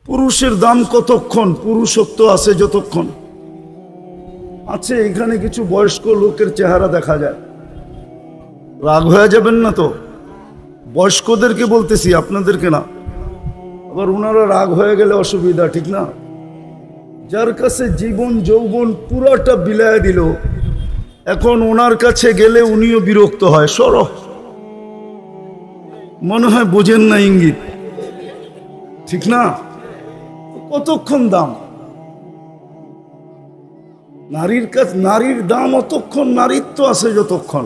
পুরুষের দাম কতক্ষণ, পুরুষত্ব আছে যতক্ষণ আছে। এখানে কিছু বয়স্ক লোকের চেহারা দেখা যায়, রাগ হয়ে যাবেন না তো? বয়স্কদেরকে বলতেছি, আপনাদেরকে না। আবার ওনারা রাগ হয়ে গেলে অসুবিধা, ঠিক না? যার কাছে জীবন যৌবন পুরাটা বিলায় দিল, এখন ওনার কাছে গেলে উনিও বিরক্ত হয়। সরো, মনে হয় বোঝেন না ইঙ্গিত, ঠিক না? কতক্ষণ দাম নারীর কাছে, নারীর দাম অতক্ষণ, নারীত্ব আছে যতক্ষণ,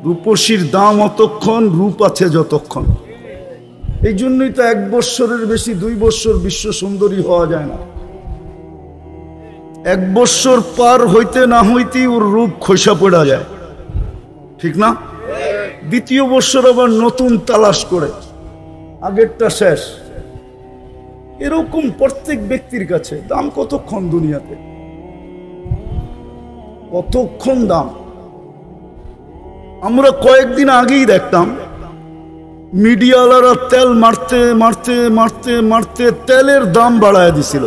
রূপসীর দাম অতক্ষণ, রূপ আছে যতক্ষণ। এই জন্যই তো 1 বৎসরের বেশি 2 বৎসর বিশ্ব সুন্দরী হওয়া যায় না। 1 বৎসর পার হইতে না হইতেই ওর রূপ খসা পড়া যায়, ঠিক না? 2য় বৎসর আবার নতুন তালাশ করে, আগেরটা শেষ। এরকম প্রত্যেক ব্যক্তির কাছে দাম কতক্ষণ দুনিয়াতে, কতক্ষণ দাম। আমরা কয়েকদিন আগেই দেখতাম মিডিয়াওয়ালারা তেল মারতে মারতে মারতে মারতে তেলের দাম বাড়ায় দিছিল,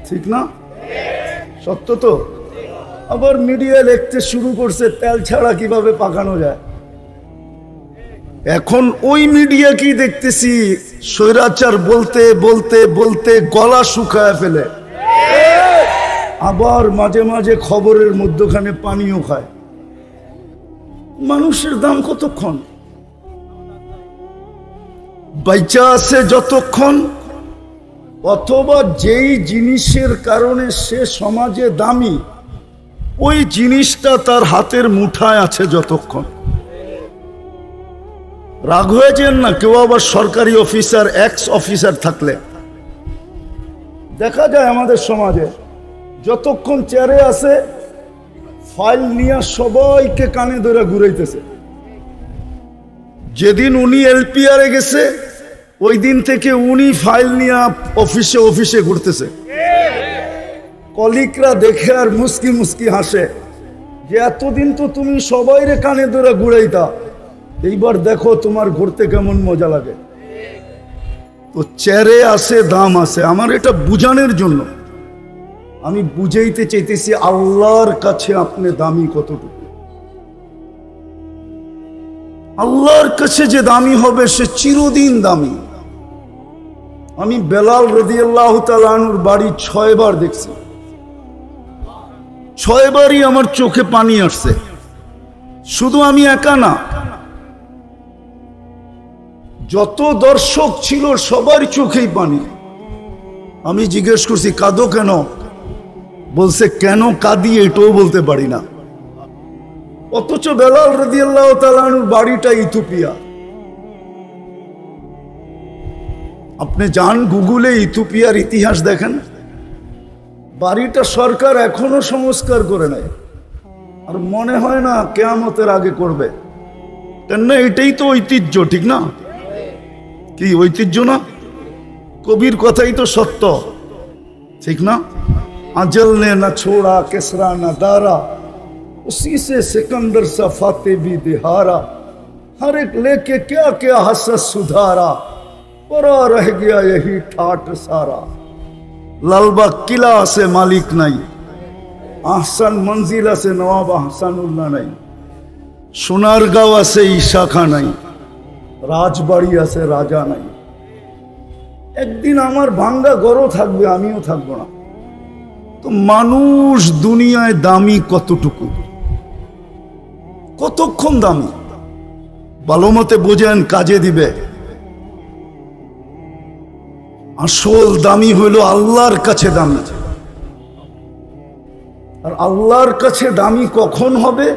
ঠিক না? সত্য তো? আবার মিডিয়া লিখতে শুরু করছে তেল ছাড়া কিভাবে পাকানো যায়। এখন ওই মিডিয়া কি দেখতেছি, স্বৈরাচার বলতে বলতে বলতে গলা শুকায় ফেলে, আবার মাঝে মাঝে খবরের মধ্যখানে পানিও খায়। মানুষের দাম কতক্ষণ, বাইচা আছে যতক্ষণ, অথবা যেই জিনিসের কারণে সে সমাজে দামি, ওই জিনিসটা তার হাতের মুঠায় আছে যতক্ষণ। রাগ হয়েছেন না? কেউ আবার সরকারি অফিসার, এক্স অফিসার থাকলে দেখা যায় আমাদের সমাজে, যতক্ষণ চেয়ারে আছে ফাইল নিয়ে সবাইকে কানে ধরে ঘুরাইতেছে। যেদিন উনি এলপিআরে গেছে ওই দিন থেকে উনি ফাইল নিয়ে অফিসে অফিসে ঘুরতেছে। কলিগরা দেখে আর মুস্কি মুস্কি হাসে যে এতদিন তো তুমি সবাইরে কানে ধরে ঘুরাইতা, এইবার দেখো তোমার ঘুরতে কেমন মজা লাগে। তো চেয়ারে আছে, দাম আছে। আমার এটা বুঝানোর জন্য আমি বুঝাইতে চাইতেছি আল্লাহর কাছে আপনি দামি কতটুকু। আল্লাহর কাছে যে দামি হবে সে চিরদিন দামি। আমি বেলাল রাদিয়াল্লাহু তাআলা আনহুর বাড়ি 6 বার দেখছি, 6 বারই আমার চোখে পানি আসছে। শুধু আমি একা না, যত দর্শক ছিল সবার চোখেই পানি। আমি জিজ্ঞেস করছি কাঁদো কেন? বলছে কেন কাঁদি এটাও বলতে পারি না। অথচ বেলাল রাদিয়াল্লাহু তাআলা আনহুর বাড়িটা ইথিওপিয়া। আপনি যান গুগলে, ইথিওপিয়ার ইতিহাস দেখেন, বাড়িটা সরকার এখনো সংস্কার করে নাই, আর মনে হয় না কিয়ামতের আগে করবে। কেন? এটাই তো ঐতিহ্য, ঠিক না? কি ঐতিহ্য না? কবির কথাই তো সত্য, ঠিক না? আজল নে না ছোড়া কেসরা না দারা, उसी से सिकंदर सा फाते भी दिहारा, हर एक लेके क्या क्या हसस सुधारा, परा रह गया यही ठाट सारा। लालबाग किला से मालिक नहीं, आहसन मंजिला से नवाब आहसानुल्लाह नहीं, সোনারগাঁও আছে ঈশা নাই, রাজবাড়ি আছে রাজা নাই। একদিন আমার ভাঙ্গা ঘরও থাকবে, আমিও থাকবো না। তো মানুষ দুনিয়ায় দামি কতটুকু, কতক্ষণ দামি? ভালো মতে বোঝেন, কাজে দিবে। আসল দামি হইল আল্লাহর কাছে দামি। আর আল্লাহর কাছে দামি কখন হবে?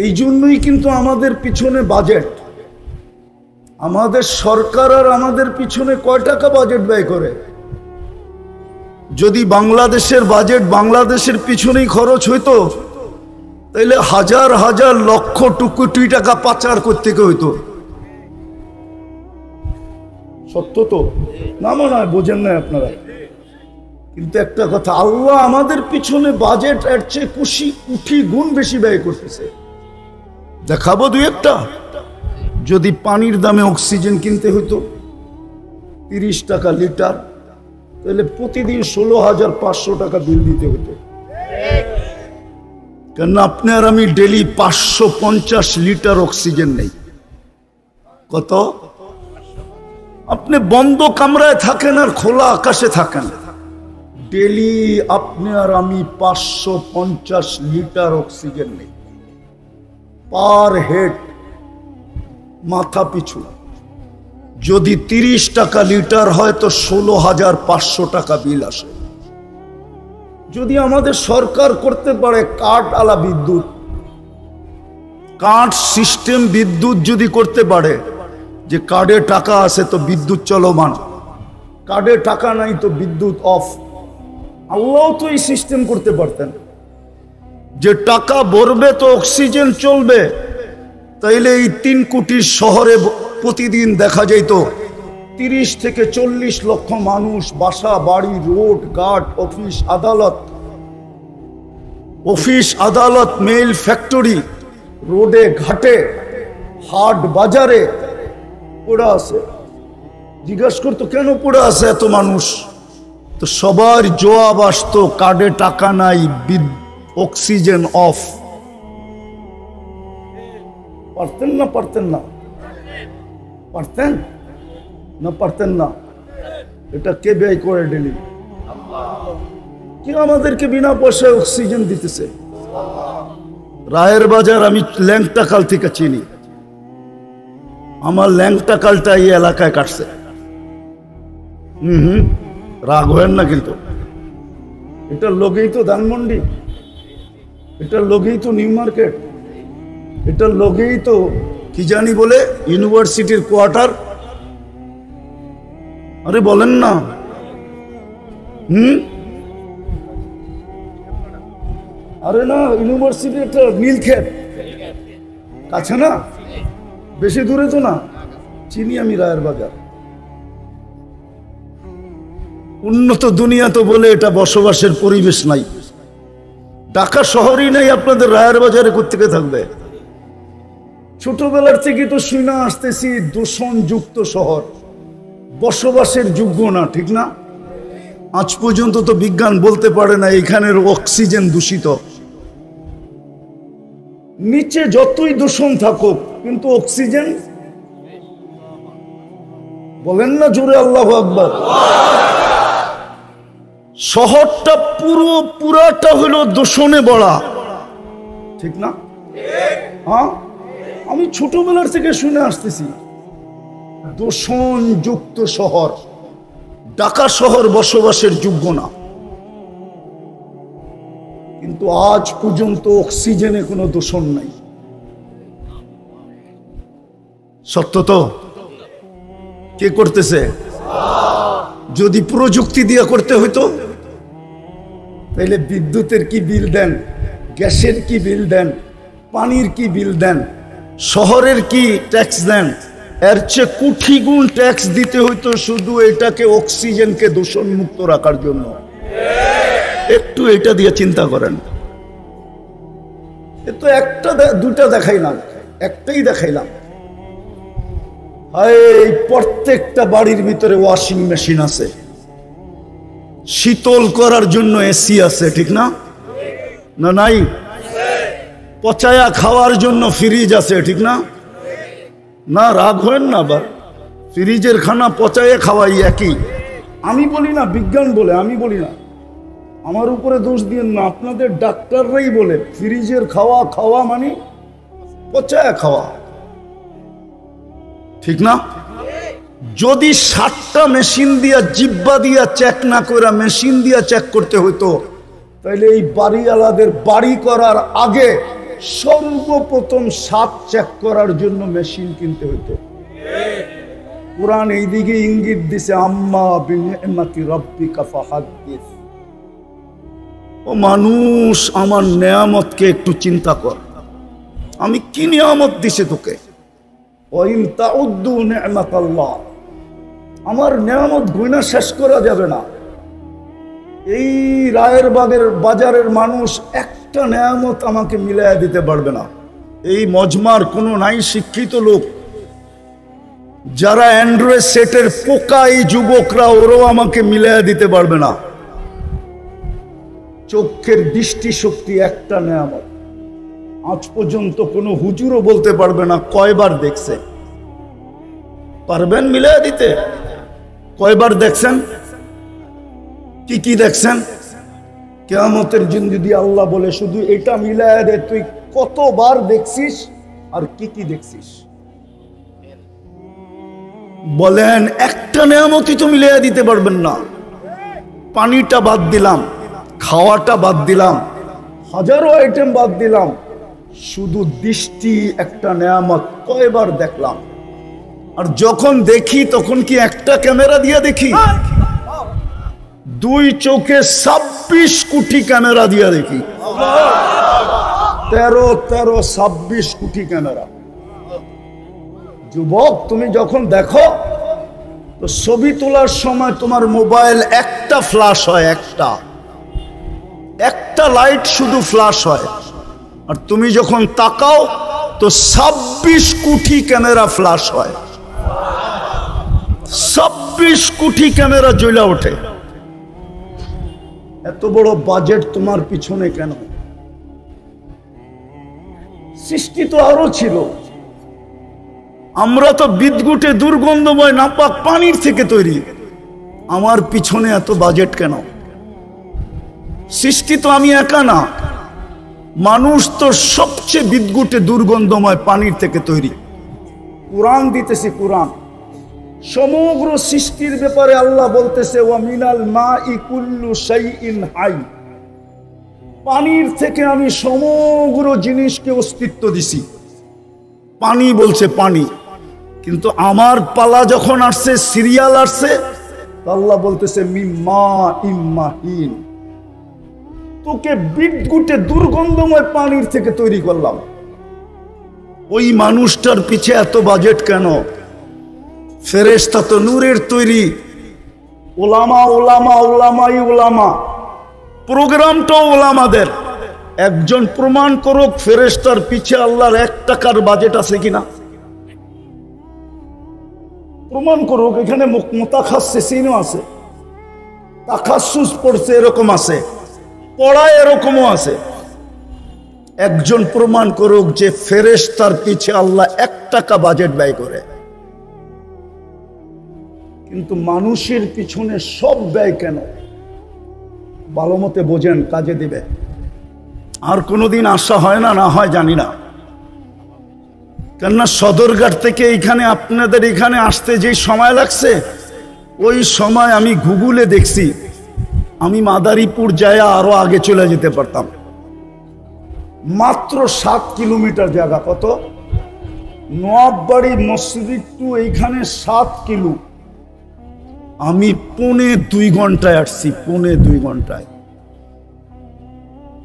এই জন্যই কিন্তু আমাদের পিছনে বাজেট। আমাদের সরকার আর আমাদের পিছনে কয় টাকা বাজেট ব্যয় করে? যদি বাংলাদেশের বাজেট বাংলাদেশের পিছনেই খরচ হইতো, তাইলে হাজার হাজার লক্ষ কোটি টাকা পাচার করতে হইতো। সত্য তো না? মনে হয় বোঝেন না আপনারা। কিন্তু একটা কথা, আল্লাহ আমাদের পিছনে বাজেট এর চেয়ে কোটি গুণ বেশি ব্যয় করতেছে। দেখাবো 2 একটা। যদি পানির দামে অক্সিজেন কিনতে হইতো, 30 টাকা লিটার, তাহলে প্রতিদিন 16,500 টাকা বিল দিতে হতো। কেন আপনি আর আমি ডেলি 550 লিটার অক্সিজেন নেই। কত? আপনি বন্ধ কামরায় থাকেন আর খোলা আকাশে থাকেন, ডেলি আপনি আর আমি 550 লিটার অক্সিজেন নেই পার হেড, মাথা পিছু। যদি 30 টাকা লিটার হয় তো 16,500 টাকা বিল আসে। যদি আমাদের সরকার করতে পারে কার্ড আলা বিদ্যুৎ, কার্ড সিস্টেম বিদ্যুৎ যদি করতে পারে, যে কার্ডে টাকা আছে তো বিদ্যুৎ চলমান, কার্ডে টাকা নাই তো বিদ্যুৎ অফ। আল্লাহ তো এই সিস্টেম করতে পারতেন যে টাকা ভরবে তো অক্সিজেন চলবে। তাইলে এই 3 কোটির শহরে প্রতিদিন দেখা যেত 30 থেকে 40 লক্ষ মানুষ, বাসা বাড়ি, রোড ঘাট, অফিস আদালত, মেইল ফ্যাক্টরি, রোডে ঘাটে, হাট বাজারে পড়ে আছে। জিজ্ঞাসা করতো কেন পড়ে আছে এত মানুষ, তো সবার জবাব আসতো কার্ডে টাকা নাই, অক্সিজেন অফ। পারতেন না? পারতেন না? পারতেন না? পারতেন না? এটা কে ব্যয় করে ডেলি? কে আমাদেরকে বিনা পয়সায় অক্সিজেন দিতেছে? রায়ের বাজার আমি ল্যাংটাকাল থেকে চিনি, আমার ল্যাংটাকালটা এই এলাকায় কাটছে। রাগ হয় না কিন্তু, এটার লোকেই তো ধানমন্ডি, এটার লোকেই তো নিউ মার্কেট, এটার লোকেই তো কি জানি বলে ইউনিভার্সিটির কোয়ার্টার। আরে বলেন না। আরে না, ইউনিভার্সিটি একটা নীলক্ষেত কাছে না, বেশি দূরে তো না, চিনি আমি রায়ের বাজার। উন্নত দুনিয়া তো বলে এটা বসবাসের পরিবেশ নাই। ঢাকা শহরই নাই, আপনাদের রায়ের বাজারে কোত্থেকে থাকবে? ছোটবেলার থেকে তো শুনে আসতেছি দূষণযুক্ত শহর, বসবাসের যোগ্য না, ঠিক না? আজ পর্যন্ত তো বিজ্ঞান বলতে পারে না এখানের অক্সিজেন দূষিত। নিচে যতই দূষণ থাকুক কিন্তু অক্সিজেন, বলেন না জোরে আল্লাহু আকবার। শহরটা পুরাটা হলো দূষণে ভরা, ঠিক না? হ্যাঁ, আমি ছোটবেলার থেকে শুনে আসতেছি দূষণযুক্ত শহর। ঢাকা শহর বসবাসের যোগ্য না, কিন্তু আজ পর্যন্ত অক্সিজেনে কোনো দূষণ নাই। সত্য তো? কে করতেছে? যদি প্রযুক্তি দিয়ে করতে হইতো তাহলে বিদ্যুতের কি বিল দেন, গ্যাসের কি বিল দেন, পানির কি বিল দেন, শহরের কি ট্যাক্স দেন, এর চেয়ে কোটি গুণ ট্যাক্স দিতে হইতো শুধু এটাকে অক্সিজেনকে দূষণ মুক্ত রাখার জন্য। একটু এটা দিয়ে চিন্তা করেন। এ তো একটা দুটা দেখাইলাম, একটাই দেখাইলাম। এই প্রত্যেকটা বাড়ির ভিতরে ওয়াশিং মেশিন আছে, শীতল করার জন্য এসি আছে, ঠিক না? না নাই? পচায়া খাওয়ার জন্য ফ্রিজ আছে, ঠিক না? না, রাগ হয় না আবার, ফ্রিজের খানা পচায়া খাওয়াই একই। আমি বলি না, বিজ্ঞান বলে, আমি বলি না। আমার উপরে দোষ দিয়েন না, আপনাদের ডাক্তাররাই বলে ফ্রিজের খাওয়া মানে পচায়া খাওয়া, ঠিক না? যদি 60টা মেশিন দিয়া, জিব্বা দিয়া চেক না করে মেশিন দিয়া চেক করতে হইতো, তাহলে এই বাড়িওয়ালাদের বাড়ি করার আগে সর্বপ্রথম সাপ চেক করার জন্য মেশিন কিনতে হইতো। কুরআন এইদিকে ইঙ্গিত দিছে, আম্মা বিনিআমাতি রাব্বিকা ফাহাদ্দিস। ও মানুষ, আমার নেয়ামতকে একটু চিন্তা কর, আমি কি নিয়ামত দিছি তোকে। ওয়াইন তাউদ্দু নি'মাতাল্লাহ, আমার নেয়ামত গুণা শেষ করা যাবে না। এই রায়ের বাজারের মানুষ একটা নেয়ামত আমাকে মিলাইয়া দিতে পারবে না। এই মজমার কোনো নাই শিক্ষিত লোক যারা অ্যান্ড্রয়েড সেটের পোকা এই যুবকরা, ওরাও আমাকে মিলাইয়া দিতে পারবে না। চোখের দৃষ্টি শক্তি একটা নেয়ামত। আজ পর্যন্ত কোনো হুজুরও বলতে পারবে না কয়বার দেখছে। পারবেন মিলাইয়া দিতে? কয়বার দেখছেন? কি কি দেখছেন? কিয়ামতের দিন যদি আল্লাহ বলে শুধু এটা মিলাইয়া দে, তুই কতবার দেখছিস আর কি কি দেখছিস? বলেন একটা নেয়ামতই তো মিলাইয়া দিতে পারবেন না। পানিটা বাদ দিলাম, খাওয়াটা বাদ দিলাম, হাজারো আইটেম বাদ দিলাম, শুধু দৃষ্টি একটা নেয়ামত, কয়বার দেখলাম? আর যখন দেখি তখন কি একটা ক্যামেরা দিয়ে দেখি? দুই চোখে 26 কোটি ক্যামেরা দিয়ে দেখি। 26 কোটি ক্যামেরা। যুবক, তুমি যখন দেখো তো ছবি তোলার সময় তোমার মোবাইল একটা ফ্ল্যাশ হয়, একটা লাইট শুধু ফ্ল্যাশ হয়। আর তুমি যখন তাকাও তো 26 কোটি ক্যামেরা ফ্ল্যাশ হয়। 26 কোটি ক্যামেরা জ্বলে ওঠে। এত বড় বাজেট তোমার পিছনে কেন? সৃষ্টি তো আরো ছিল। আমরা তো বিদ্যুটে দুর্গন্ধময় নাপাক পানির থেকে তৈরি। আমার পিছনে এত বাজেট কেন? সৃষ্টি তো আমি একা না, মানুষ তো সবচেয়ে বিদ্যুটে দুর্গন্ধময় পানির থেকে তৈরি। কুরআন দিতেছি, কুরআন সমগ্র সৃষ্টির ব্যাপারে আল্লাহ বলতেছে, ওয়া মিনাল মাই কুল্লু শাইইন হাই। পানির থেকে আমি সমগ্র জিনিসকে অস্তিত্ব দিছি। পানি বলছে পানি, কিন্তু আমার পালা যখন আসছে, সিরিয়াল আসছে, আল্লাহ বলতেছে মিম্মা ইম্মাহিন। তোকে বিদ্যুটে দুর্গন্ধময় পানির থেকে তৈরি করলাম। ওই মানুষটার পিছে এত বাজেট কেন? ফেরেশতা তো নূরের তৈরি। ওলামা ওলামা ওলামাই ওলামা, প্রোগ্রামটাও ওলামাদের। একজন প্রমাণ করুক ফেরেশতার পিছে আল্লাহর 1 টাকার বাজেট আছে কিনা? প্রমাণ করুক। এখানে মুতাখাসসিসিনও আছে, তাখাসসুস পড়ছে এরকম আছে, পড়ায় এরকমও আছে। একজন প্রমাণ করুক যে ফেরেশতার পিছে আল্লাহ 1 টাকা বাজেট ব্যয় করে। কিন্তু মানুষের পিছনে সব ব্যয় কেন? ভালো মতে বোঝেন, কাজে দিবে। আর কোনোদিন আসা হয় না, না হয় জানি না। কেননা সদরঘাট থেকে এখানে আপনাদের এখানে আসতে যে সময় লাগছে, ওই সময় আমি গুগলে দেখছি আমি মাদারীপুর যায় আরো আগে চলে যেতে পারতাম। মাত্র 7 কিলোমিটার জায়গা। কত? নোয়াববাড়ি মসজিদ টু এইখানে 7 কিলো। আমি 2.25 ঘন্টায় আসছি, 2.25 ঘন্টায়।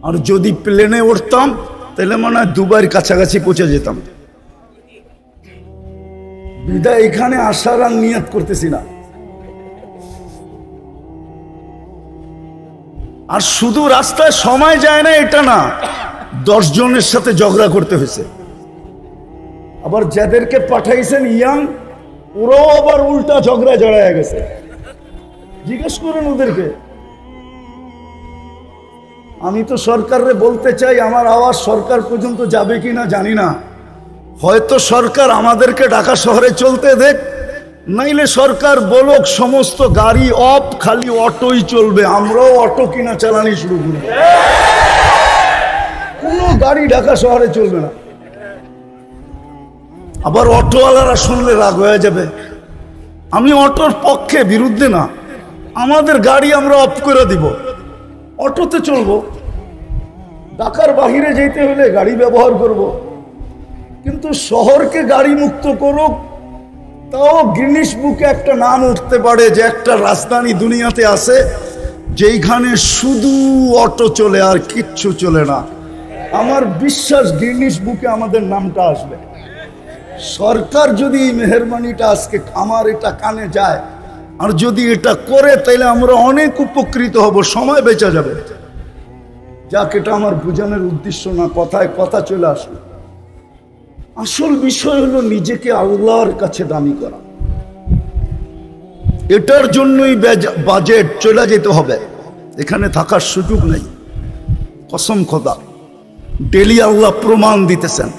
আর যদি প্লেনে উঠতাম তাহলে মনে হয় দুবাইয়ের কাছাকাছি পৌঁছে যেতাম। বিদায় এখানে আসার আর নিয়ত করতেছি না। আর শুধু রাস্তায় সময় যায় না এটা না, 10 জনের সাথে ঝগড়া করতে হয়েছে। আবার যাদেরকে পাঠাইছেন ইয়াং, ওরাও আবার উল্টা ঝগড়া জড়ায় গেছে। জিজ্ঞেস করেন ওদেরকে। আমি তো সরকারে বলতে চাই, আমার আওয়াজ সরকার পর্যন্ত যাবে কিনা জানি না। হয়তো সরকার আমাদেরকে ঢাকা শহরে চলতে দেখ, নাইলে সরকার বলুক সমস্ত গাড়ি অফ, খালি অটোই চলবে। আমরাও অটো কিনা চালানি শুরু করব। কোনো গাড়ি ঢাকা শহরে চলবে না। আবার অটোওয়ালারা শুনলে রাগ হয়ে যাবে। আমি অটোর পক্ষে, বিরুদ্ধে না। আমাদের গাড়ি আমরা অফ করে দিব, অটোতে চলবো। ঢাকার বাহিরে যেতে হলে গাড়ি ব্যবহার করব। কিন্তু শহরকে গাড়ি মুক্ত করুক, তাও গিনিস বুকে একটা নাম উঠতে পারে যে একটা রাজধানী দুনিয়াতে আছে যেইখানে শুধু অটো চলে আর কিচ্ছু চলে না। আমার বিশ্বাস গিনিস বুকে আমাদের নামটা আসবে। সরকার যদি এই মেহেরবানিটা আজকে আমার এটা কানে যায়, আর যদি এটা করে, তাইলে আমরা অনেক উপকৃত হব, সময় বেঁচে যাবে। যাক, এটা আমার বোঝানোর উদ্দেশ্য না, কথায় কথা চলে আসলো। আসল বিষয় হলো নিজেকে আল্লাহর কাছে দামি করা। এটার জন্যই বাজেট চলে যেতে হবে, এখানে থাকার সুযোগ নেই। কসম খোদা, ডেলি আল্লাহ প্রমাণ দিতেছেন।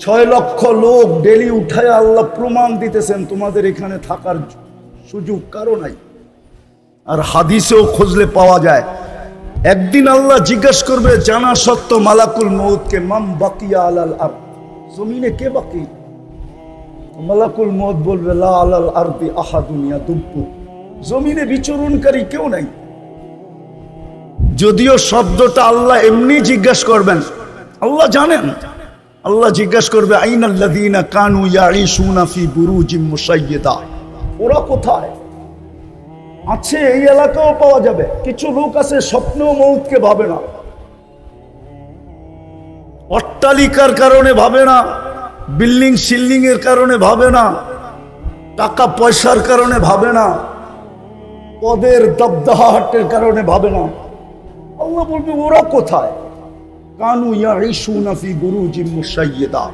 6 লক্ষ লোক ডেলি উঠায় আল্লাহ প্রমাণ দিতেছেন তোমাদের এখানে থাকার সুযোগ কারো নাই। আর হাদিসেও খুঁজলে পাওয়া যায়, একদিন আল্লাহ জিজ্ঞাসা করবে জানা সত্য মালাকুল মউতকে, মাম বাকিয়া আলাল আরদ, জমিনে কে বাকি? মালাকুল মউত বলবে লা আলাল আরদি আহাদুন ইয়াদুব্বু, জমিনে বিচরণকারী কেউ নাই। যদিও শব্দটা আল্লাহ এমনি জিজ্ঞাসা করবেন, আল্লাহ জানেন। আল্লাহ জিজ্ঞাসা করবে আইনাল্লাযীনা কানু ইয়াঈশুনা ফি বুরুজিম মুশাইয়্যিদা, ওরা কোথায় আছে? এই এলাকাও পাওয়া যাবে। কিছু লোক আছে স্বপ্নেও মউতকে ভাবে না, অট্টালিকার কারণে ভাবে না, বিল্ডিং সিল্ডিং এর কারণে ভাবে না, টাকা পয়সার কারণে ভাবে না, পদের দবদহাটের কারণে ভাবে না। আল্লাহ বলবে ওরা কোথায়? কানু ইয়াঈশুনা ফি বুরুজিম মুশাইয়্যিদা,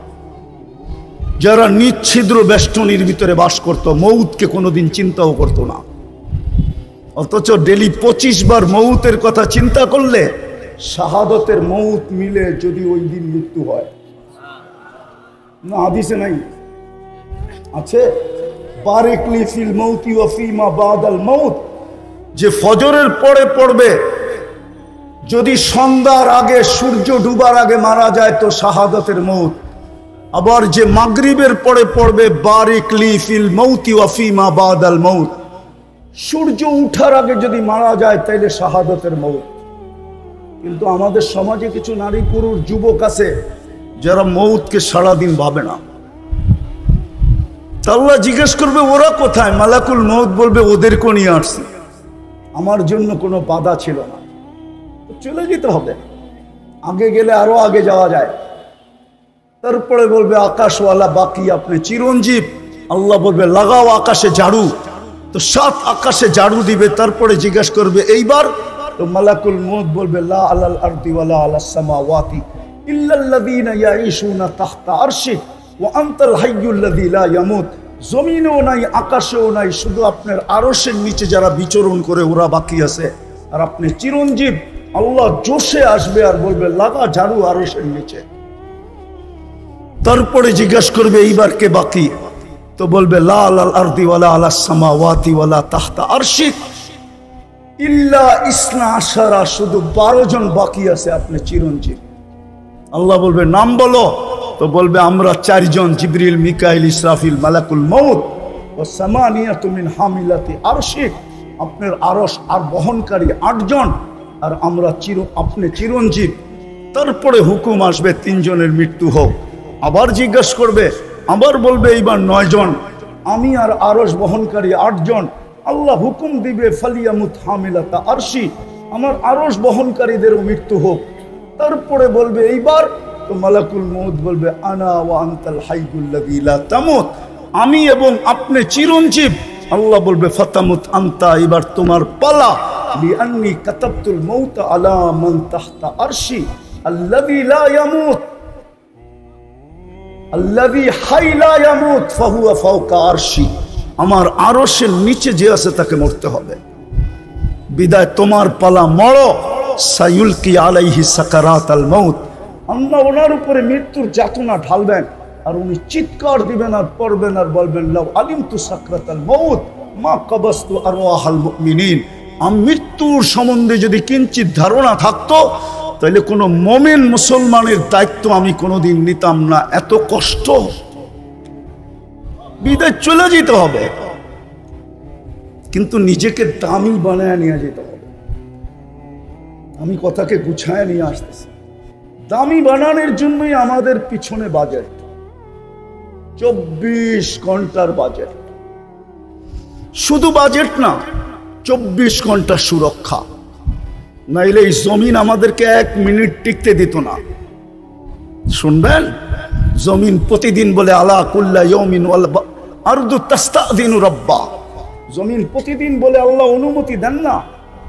যারা নিচ্ছিদ্র বেষ্টনীর ভিতরে বাস করত, মউতকে কোনোদিন চিন্তাও করত না। অথচ ডেলি 25 বার মউতের কথা চিন্তা করলে শাহাদতের মউত মিলে যদি ওই দিন মৃত্যু হয় না, হাদিসে নাই আছে বারিক লি ফিল মাউতি ওয়া ফিমা বাদাল মাউত, যে ফজরের পরে পড়বে, যদি সন্ধ্যার আগে সূর্য ডুবার আগে মারা যায় তো শাহাদতের মউত। আবার যে মাগরিবের পরে পড়বে বারিক লি ফিল মাউতি ওয়া ফিমা বাদাল মাউত, সূর্য উঠার আগে যদি মারা যায় তাইলে শাহাদতের মউত। কিন্তু আমাদের সমাজে কিছু নারী পুরুষ যুবক আছে যারা মউতকে সারাদিন ভাবে না। আল্লাহ জিজ্ঞেস করবে ওরা কোথায়? মালাকুল মউত বলবে ওদেরকে নিয়ে আসছি, আমার জন্য কোনো বাধা ছিল না। চলে যেতে হবে, আগে গেলে আরো আগে যাওয়া যায়। তারপরে বলবে আকাশওয়ালা বাকি, আপনি চিরঞ্জীব। আল্লাহ বলবে লাগাও আকাশে ঝাড়ু, তো 7 আকাশে ঝাড়ু দিবে। তারপরে জিজ্ঞেস করবে এইবার, তো মালাকুল মউত বলবে লা আলাল আরদি ওয়ালা আলাস সামাওয়াতি ইল্লাল্লাযীনা ইয়াঈশুনা তাহতা আরশি ওয়া আনতাল হাইয়্যুল্লাযী লা ইয়ামুত, জমিনেও নাই আকাশেও নাই, শুধু আপনার আরশের নিচে যারা বিচরণ করে ওরা বাকি আছে, আর আপনি চিরঞ্জীব। আল্লাহ জোশে আসবে আর বলবে লাগা ঝাড়ু আরশের নিচে। তারপরে জিজ্ঞাসা করবে এইবার কে বাকি? তো বলবে লা আলাল আরদি ওয়ালা আলাস সামাওয়াতি ওয়ালা তাহতা আরশি ইল্লা ইসনা আশারা, শুধু 12 জন বাকি আছে, আপনি চিরঞ্জীব। আল্লাহ বলবে নাম বলো, তো বলবে আমরা 4 জন, জিবরিল, মিকাইল, ইসরাফিল, মালাকুল মউত ও সামানিয়াতু মিন হামিলাতি আরশি, আপনার আরশ আর বহনকারী 8 জন, আর আমরা আপনি চিরঞ্জীব। তারপরে হুকুম আসবে 3 জনের মৃত্যু হোক। আবার জিজ্ঞাসা করবে, আবার বলবে এইবার 9 জন, আমি আর আরশ বহনকারী 8 জন। আল্লাহ হুকুম দিবে ফালিয়ামুত হামিলাতা আরশি, আমার আরশ বহনকারীদেরও মৃত্যু হোক। তারপরে বলবে এইবার, তো মালাকুল মউত বলবে আনা ওয়া আনতাল হাইয়্যুল্লাযী লা তামুত, আমি এবং আপনি চিরঞ্জীব। আল্লাহ বলবে ফাতামুত আনতা, এবার তোমার পালা। লিআন্নী কাতাবতুল মাউত আলা মান তাহতা আরশি আল্লাযী লা ইয়ামুত আল্লাযী হাই লা ইয়ামুত ফাহুয়া ফাওকা আরশি, আমার আরশের নিচে যে আছে তাকে মরতে হবে। বিদায় তোমার পালা, মরো। সায়ুলকি আলাইহি সাকারাতাল মাউত, আল্লাহ ওনার উপরে মৃত্যুর যাতনা ঢালবেন, আর উনি চিৎকার দিবেন আর পড়বেন আর বলবেন লাউ আলিমতু সাকরাতাল মাউত মা কাবাসতু আরওয়াহাল মুমিনিন, মৃত্যুর সম্বন্ধে যদি কিঞ্চিত ধারণা থাকতো তাহলে কোনো মুমিন মুসলমানের দায়িত্ব আমি কোনোদিন নিতাম না। এত কষ্ট, বিদায় চলে যেতে হবে, কিন্তু নিজেকে দামি বানায় নিয়ে যেতে হবে। আমি কথাকে গুছায় নিয়ে আসতেছি। দামি বানানোর জন্যই আমাদের পিছনে বাজেট, 24 ঘন্টার বাজেট। শুধু বাজেট না, 24 ঘন্টা সুরক্ষা, নাইলে এই জমিন আমাদেরকে 1 মিনিট টিকতে দিত না। শুনবেন, জমিন প্রতিদিন বলে আলা কুল্লা ইয়াউমিন ওয়াল আরদু তাস্তাযিনু রাব্বা, জমিন প্রতিদিন বলে আল্লাহ অনুমতি দেন না,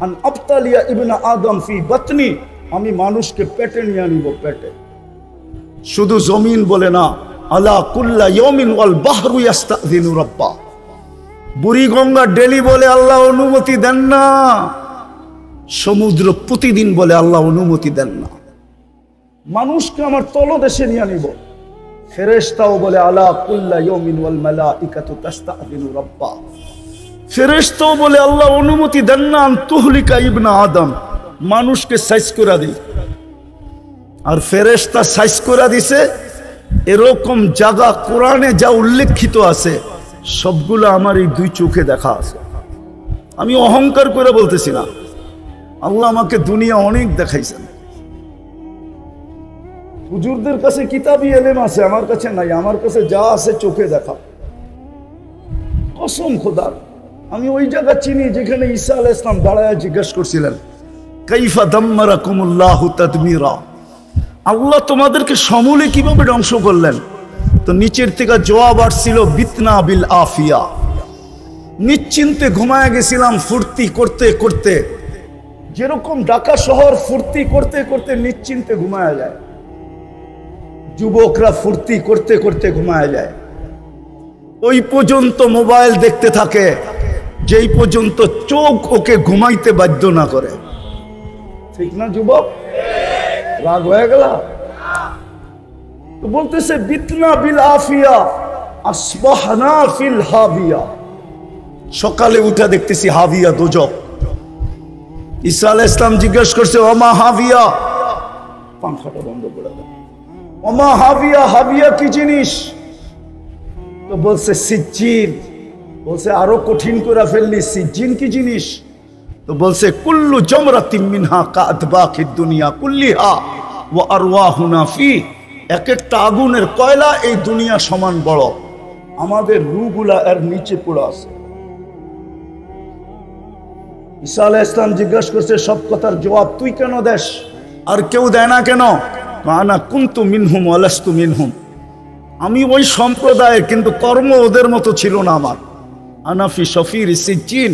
আন আবতালিয়া ইবনা আদম ফি বাতনি, আমি মানুষকে পেটে নিয়ে আনিব, পেটে। শুধু জমিন বলে না, আলা কুল্লা ইয়াউমিন ওয়াল বাহরু ইস্তাযিনু রাব্বা, বুড়িগঙ্গা ডেলি বলে আল্লাহ অনুমতি দেন না, সমুদ্র প্রতিদিন বলে আল্লাহ অনুমতি দেন না। মানুষকে আমার তলদেশে নিয়ে নিব, ফেরেশতাও বলে আলা কুল্লা ইয়াউমিন ওয়াল মালাইকাতু তাস্তাযিনু রাব্বা। ফেরেশতাও বলে আল্লাহ অনুমতি দেন না আন তুহলিকা ইবনা আদম, মানুষকে সাইজ করে দিই। আর ফেরেশতা সাইজ করে দিছে এরকম জায়গা কোরআনে যা উল্লেখিত আছে সবগুলো আমার এই দুই চোখে দেখা আছে। আমি অহংকার করে বলতেছি না, আল্লাহ আমাকে দুনিয়া অনেক দেখাইছেন। হুজুরদের কাছে কিতাবি এলেম আছে, আমার কাছে নাই। আমার কাছে যা আছে চোখে দেখা। কসম খোদার, আমি ওই জায়গা চিনি যেখানে ঈসা আলাইহিস সালাম দাঁড়ায় জিজ্ঞেস করছিলেন কাইফা দাম্মারাকুমুল্লাহু তাদমিরা, আল্লাহ তোমাদেরকে সমূলে কিভাবে ধ্বংস করলেন? তো নিচের থেকে জবাব আসছিল বিতনা বিল আফিয়া, নিশ্চিন্তে ঘুমায় গেছিলাম ফুর্তি করতে করতে। যেরকম ঢাকা শহর ফুর্তি করতে করতে নিশ্চিন্তে ঘুমায় যায়, যুবকরা ফুর্তি করতে করতে ঘুমায় যায়। ওই পর্যন্ত মোবাইল দেখতে থাকে যেই পর্যন্ত চোখ ওকে ঘুমাইতে বাধ্য না করে। ঠিক না যুবক? রাগ হয়ে গেল? তো বলতেছে বিতনা বিল আফিয়া আসবাহনা ফিল হাবিয়া, সকালে উঠে দেখতেছি হাবিয়া দোজক। ঈসা আলাইহিস সালাম জিজ্ঞেস করছে ওমা হাবিয়া, পাংখাটা বন্ধ করে দাও। ওমা হাবিয়া, হাবিয়া কি জিনিস? তো বলছে সিজ্জিন। বলছে আরো কঠিন করে ফেললি, সিজ্জিন কি জিনিস? তো বলছে কুল্লু জামরাতিন মিনহা কাআতবাকিদ দুনিয়া কুল্লিহা ওয়া আরওয়াহুনা ফি, এক একটা আগুনের কয়লা এই দুনিয়া সমান বড়, আমাদের রূহগুলা এর নিচে পড়ে আছে। ঈসা আলাইহিস সালাম জিজ্ঞাসা করছে সব কথার জবাব তুই কেন দেস, আর কেউ দেয় না কেন? আনা কুনতু মিনহুম ওয়া লাস্তু মিনহুম, আমি ওই সম্প্রদায়ের কিন্তু কর্ম ওদের মতো ছিল না আমার। আনা ফি শফির সিজ্জিন,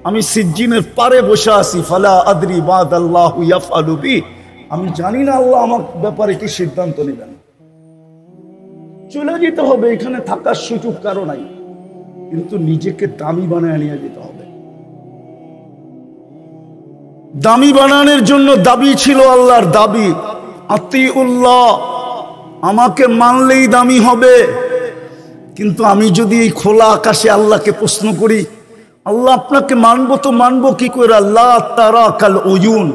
আমি সিজ্জিনের পারে বসে আছি। ফালা আদরি বাদাল্লাহু ইয়াফআলু বি, আমি জানি না আল্লাহ আমার ব্যাপারে কি সিদ্ধান্ত নেবেন। চলে যেতে হবে, এখানে থাকার সুযোগ কারো নাই, কিন্তু নিজেকে দামি বানায় নিয়ে যেতে হবে। দামি বানানোর জন্য দাবি ছিল আল্লাহর দাবি আতিউল্লাহ, আমাকে মানলেই দামি হবে। কিন্তু আমি যদি এই খোলা আকাশে আল্লাহকে প্রশ্ন করি আল্লাহ আপনাকে মানবো তো মানবো কি করে? আল্লাহ তারা কাল উয়ুন,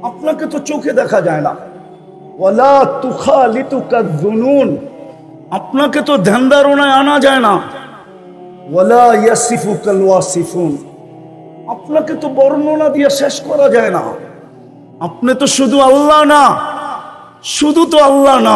আপনাকে তো চোখে দেখা যায় না। ওয়ালা তুখালিতুকা যুনুন, আপনাকে তো ধ্যান ধারণায় আনা যায় না। ওয়ালা ইয়াসিফুকাল ওয়াসিফুন, আপনাকে তো বর্ণনা দিয়ে শেষ করা যায় না। আপনি তো শুধু আল্লাহ না, শুধু তো আল্লাহ না,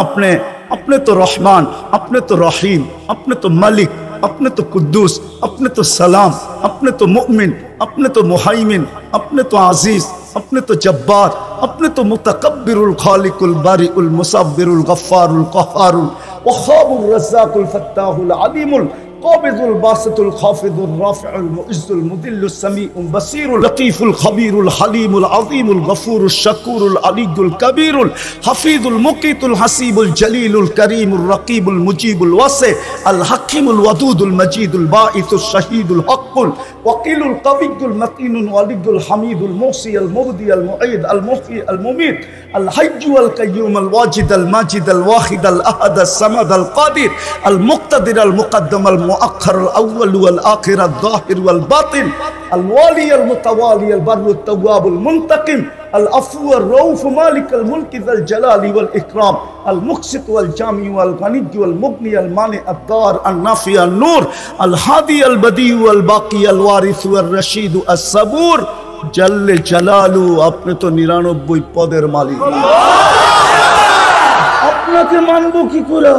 আপনি তো রহমান, আপনি তো রহিম, আপনি তো মালিক, আপনি তো কুদ্দুস, আপনি তো সালাম, আপনি তো মুমিন, আপনি তো মুহাইমিন, আপনি তো আজিজ, আপনি তো জব্বার, আপনি তো মুতাকাব্বিরুল খালিকুল বারিউল মুসাব্বিরুল গফফারুল কহ্হারুল ওয়াহাবুর রাজ্জাকুল ফাত্তাহুল আলিমুল قابض الباسط الخافض الرافع المعز المذل السميع البصير اللطيف الخبير الحليم العظيم الغفور الشكور العلي الكبير الحفيظ المقيت الحسيب الجليل الكريم الرقيب المجيب الواسع الحكيم الودود المجيد الباعث الشهيد الحق الوكيل القوي المتين الولي الحميد المحصي المبدي المعيد المحيي المميت الحي والقيوم الواجد الماجد الواحد الأحد الصمد القادر المقتدر المقدم المؤخر الأول والآخر الظاهر والباطن الوالي المتوالي البر التواب المنتقم العفو الرؤوف مالك الملك ذا الجلال والإكرام المقسط والجامع والغني والمغني المانع الضار النافع النور الهادي البديع والباقي الوارث والرشيد الصبور جل جلاله। আপনি তো 99 পদের মালিক, আপনাকে মানবো কি করে?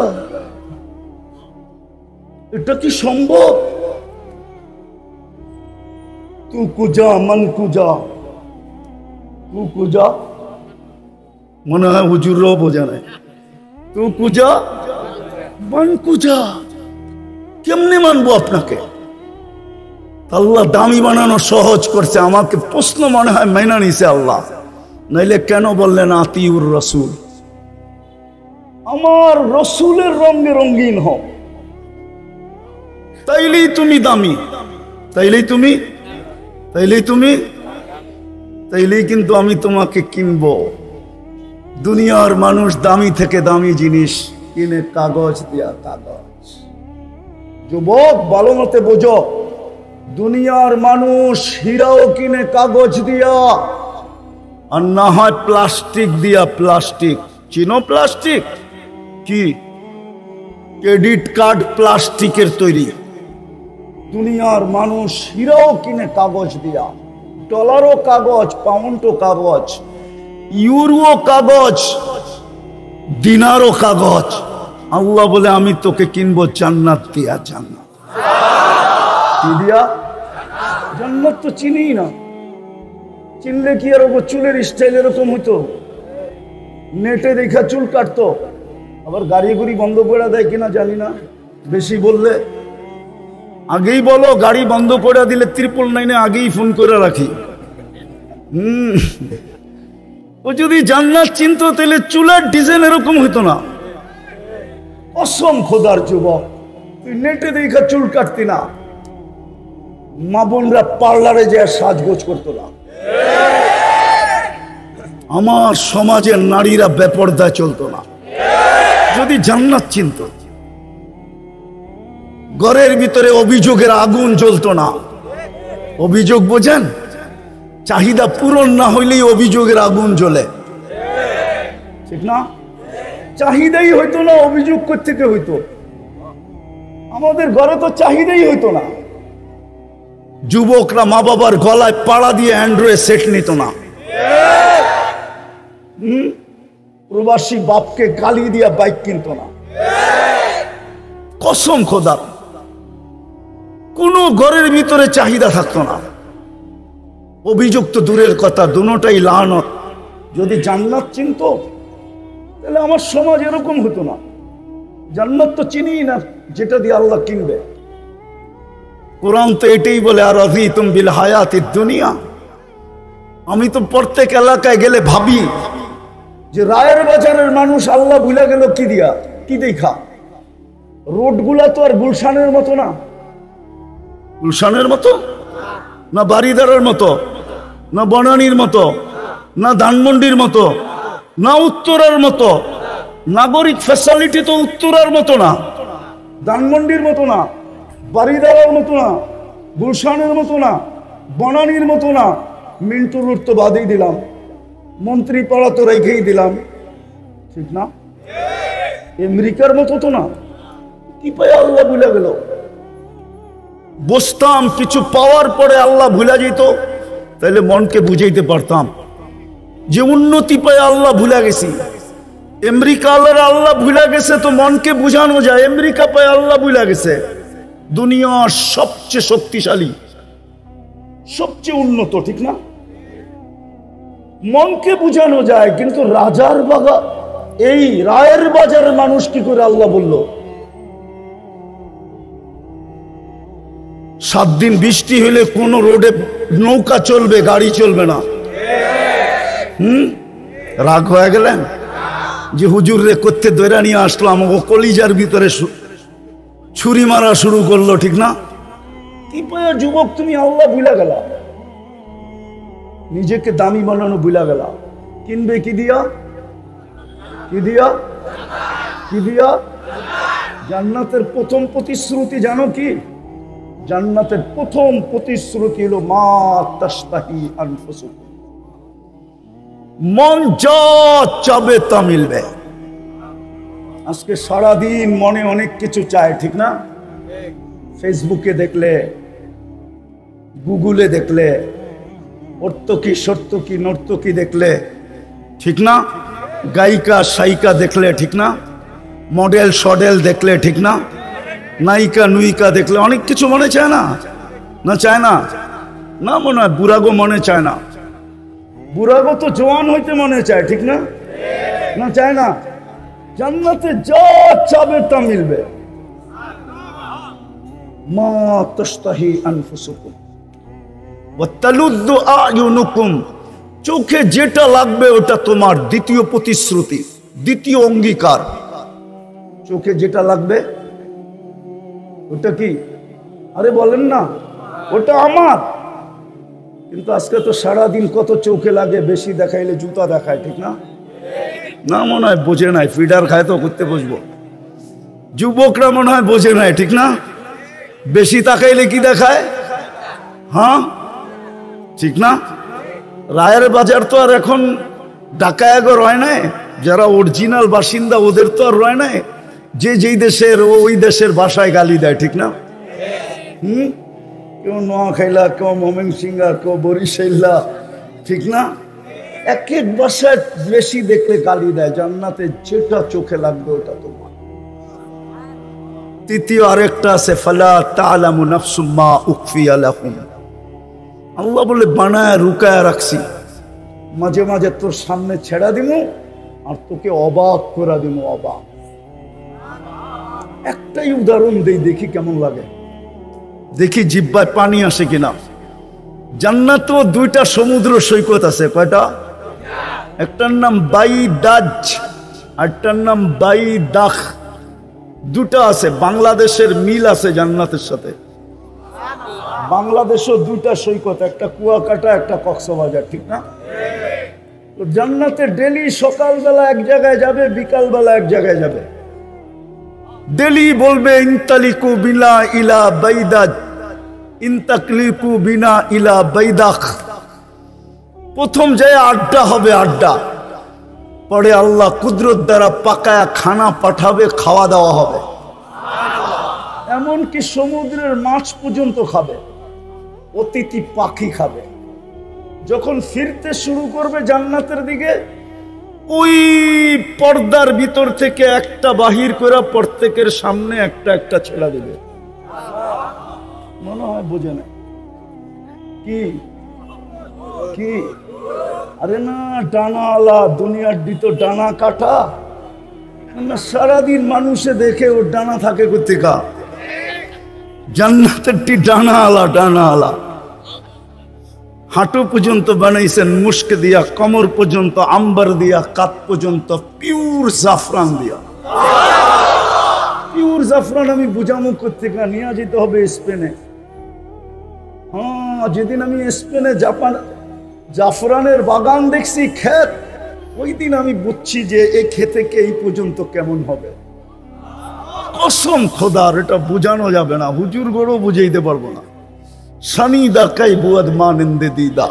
এটা কি সম্ভব? তু কুজা মন কুজা, তু কুজা, মনে হয় হুজুরও বোঝা নাই। তু কুজা মন কুজা, কেমনে মানবো আপনাকে? আল্লাহ দামি বানানো সহজ করছে, আমাকে প্রশ্ন মনে হয় মাইনা নিছে আল্লাহ। নাইলে কেন বললেন আতিউর রসুল, আমার রসুলের রঙে রঙিন হও, তাইলেই তুমি দামি। তাইলেই কিন্তু আমি তোমাকে কিনবো। দুনিয়ার মানুষ দামি থেকে দামি জিনিস কিনে কাগজ দিয়া, কাগজ। যুবক ভালো মতে বোঝো, দুনিয়ার মানুষ হীরাও কিনে কাগজ দিয়া, আর না হয় প্লাস্টিক দিয়া। প্লাস্টিক চিনো? প্লাস্টিক কি? ক্রেডিট কার্ড প্লাস্টিকের তৈরি। দুনিয়ার মানুষ হীরাও কিনে কাগজ দিয়া, ডলারও কাগজ, পাউন্ডও কাগজ, ইউরো কাগজ, দিনারও কাগজ। আল্লাহ বলে আমি তোকে কিনবো জান্নাত দিয়া। জান্নাত কি দিয়া? জান্নাত তো চিনি না। চিনলে কি আর চুলের স্টাইল এরকম হইতো? নেটে দেখা চুল কাটতো, আবার গাড়ি গুড়ি বন্ধ করে দেয় কিনা জানি না। বেশি বললে আগেই বলো, গাড়ি বন্ধ করে দিলে 999 আগেই ফোন করে রাখি। ও যদি জান্নাত চিনতো তাহলে চুলের ডিজাইন এরকম হইতো না। কসম খোদার যুবক, তুই নেটে দেখা চুল কাটতি না, মা বোনরা পার্লারে যে সাজগোজ করতো না। আমার সমাজের নারীরা বেপরদা চলতো না যদি জান্নাত চিনতো। ঘরের ভিতরে অভিযোগের আগুন জ্বলতো না। অভিযোগ বোঝেন? চাহিদা পূরণ না হইলেই অভিযোগের আগুন জ্বলে, ঠিক না? চাহিদাই হইতো না, অভিযোগ কোত্থেকে হইতো? আমাদের ঘরে তো চাহিদাই হইতো না। যুবকরা মা বাবার গলায় পাড়া দিয়ে অ্যান্ড্রয়েড সেট নিত না। প্রবাসী বাপকে গালি দিয়া বাইক কিনতো না। কসম খোদার, কোন ঘরের ভিতরে চাহিদা থাকতো না। অভিযোগ তো দূরের কথা, দুটোটাই লানত। যদি জান্নাত চিনতো তাহলে আমার সমাজ এরকম হতো না। জান্নাত তো চিনি না, যেটা দিয়ে আল্লাহ কিনবে। কোরআন তো এটাই বলে, আর রাযীতুম বিল হায়াতিদ দুনিয়া। আমি তো প্রত্যেক এলাকায় গেলে ভাবি যে রায়ের বাজারের মানুষ আল্লাহ ভুলে গেল কি দিয়া, কি দেখা? রোডগুলা তো আর গুলশানের মতো না। গুলশানের মতো না, বাড়িদারের মতো না, বনানীর মতো না, ধানমন্ডির মতো না, উত্তরার মতো। নাগরিক ফ্যাসিলিটি তো উত্তরার মতো না, ধানমন্ডির মতো না, বাড়িদারের মতো না, গুলশানের মতো না, বনানীর মতো না। মিন্টু রোড তো বাদেই দিলাম, মন্ত্রী পাড়া তো রেখেই দিলাম, ঠিক না? আমেরিকার মতো তো না। কি পায় আল্লাহ ভুলে গেল? বসতাম, কিছু পাওয়ার পরে আল্লাহ ভুলে যেত, তাহলে মনকে বুঝাইতে পারতাম যে উন্নতি পায় আল্লাহ ভুলে গেছি। আমেরিকা আল্লাহ ভুলে গেছে তো মনকে বুঝানো যায়, আমেরিকা পায় আল্লাহ ভুলে গেছে। দুনিয়ার সবচেয়ে শক্তিশালী, সবচেয়ে উন্নত, ঠিক না? মনকে বুঝানো যায়, কিন্তু রাজার বাগা এই রায়ের বাজারের মানুষ কি করে আল্লাহ বলল? 7 দিন বৃষ্টি হলে কোন রোডে নৌকা চলবে, গাড়ি চলবে না। রাগ হয়ে গেলেন যে হুজুর রে করতে দৈরা নিয়ে আসলাম, ও কলিজার ভিতরে ছুরি মারা শুরু করলো, ঠিক না? কি পায় যুবক, তুমি আল্লাহ ভুলে গেলা, নিজেকে দামি বানানো ভুলে গেলা। কিনবে কি দিয়া? কি দিয়া? কি দিয়া? জান্নাতের প্রথম প্রতিশ্রুতি জানো কি? জান্নাতের প্রথম প্রতিশ্রুতি হলো মা তাশতাহি আনফুসুকুম। মন যা চাবে তা মিলবে। আজকে সারাদিন মনে অনেক কিছু চায়, ঠিক না? ফেসবুকে দেখলে, গুগলে দেখলে, অর্থকি সত্যকি নর্তকি দেখলে, ঠিক না? গায়িকা সাইকা দেখলে, ঠিক না? মডেল সডেল দেখলে, ঠিক না? নায়িকা নুইকা দেখলে অনেক কিছু মনে চায় না? না চায় না? না, মনে হয় বুড়াগো মনে চায় না। বুড়াগো তো জওয়ান হইতে মনে চায়, ঠিক না? না চায় না? জান্নাতে যা চাবে তা মিলবে। মা তাশতাহি আনফুসুকুম ওয়া তালুদ্দু আ'য়ুনুকুম। চোখে যেটা লাগবে ওটা তোমার। দ্বিতীয় প্রতিশ্রুতি, দ্বিতীয় অঙ্গীকার। চোখে যেটা লাগবে ওটা কি? আরে বলেন না, ওটা আমার। কিন্তু আজকে তো সারাদিন কত চোখে লাগে, বেশি দেখাইলে জুতা দেখায়, ঠিক না? না, মনে হয় বোঝে নাই, ফিডার খায় তো করতে বসবো। যুবকরা মনে হয় বোঝে নাই, ঠিক না? বেশি তাকাইলে কি দেখায়? হ্যাঁ, ঠিক না? রায়ের বাজার তো আর এখন ঢাকায় রয় নাই, যারা অরিজিনাল বাসিন্দা ওদের তো আর রয় নাই, যে যেই দেশের ওই দেশের ভাষায় গালি দেয়, ঠিক না? কেউ নোয়াখাইলা, কেউ ময়মনসিংহ, কেউ বরিশাইলা, ঠিক না? এক এক ভাষায় বেশি দেখলে গালি দেয়। জান্নাতে যেটা চোখে লাগবে ওটা তোমার। তৃতীয় আরেকটা আছে, ফালা তা'লামু নাফসুম মা উখফিয়া লাহুম। আল্লাহ বলে বানায় রুকায় রাখছি, মাঝে মাঝে তোর সামনে ছেড়া দিমু আর তোকে অবাক করে দিমু। অবাক। একটাই উদাহরণ দেই, দেখি কেমন লাগে, দেখি জিহ্বায় পানি আসে কিনা। জান্নাত দুইটা সমুদ্র সৈকত আছে। কয়টা? একটার নাম বাইদাজ, আরটার নাম বাইদাখ। দুটা আছে। বাংলাদেশের মিল আছে জান্নাতের সাথে। বাংলাদেশও দুইটা সৈকত, একটা কুয়াকাটা, একটা কক্সবাজার, ঠিক না? তো জান্নাতে ডেলি সকালবেলা এক জায়গায় যাবে, বিকালবেলা এক জায়গায় যাবে। ডেলি বলবে ইনতালিকু বিনা ইলা বাইদাজ, ইনতাকলিকু বিনা ইলা বাইদাখ। প্রথম যায় আড্ডা হবে, আড্ডা। পরে আল্লাহ কুদরত দ্বারা পাকায়া খানা পাঠাবে, খাওয়া দাওয়া হবে। এমনকি সমুদ্রের মাছ পর্যন্ত খাবে, অতিথি পাখি খাবে। যখন ফিরতে শুরু করবে জান্নাতের দিকে, ওই পর্দার ভিতর থেকে একটা বাহির করে প্রত্যেকের সামনে একটা একটা ছেড়া দিবে। মনে হয় বোঝে না কি কি? আরে না, ডানা আলা, দুনিয়ার দিত ডানা কাটা না। সারাদিন মানুষে দেখে ওর ডানা থাকে কোথেকা? জান্নাতেরটি ডানা আলা, ডানা আলা। হাঁটু পর্যন্ত বানাইছেন মুস্ক দিয়া, কমর পর্যন্ত আম্বার দিয়া, কাত পর্যন্ত পিওর জাফরান দিয়া। পিওর জাফরান আমি বুঝামু কোথেকা? নিয়ে যেতে হবে স্পেনে। হ্যাঁ, যেদিন আমি স্পেনে জাফরানের বাগান দেখছি, ক্ষেত, ওই দিন আমি বুঝছি যে এই ক্ষেতে এই পর্যন্ত কেমন হবে। কসম খোদার, এটা বোঝানো যাবে না, হুজুর গরও বুঝাইতে পারবো না। সানিদা কাই বুয়াদ মানেন্দে দিদা।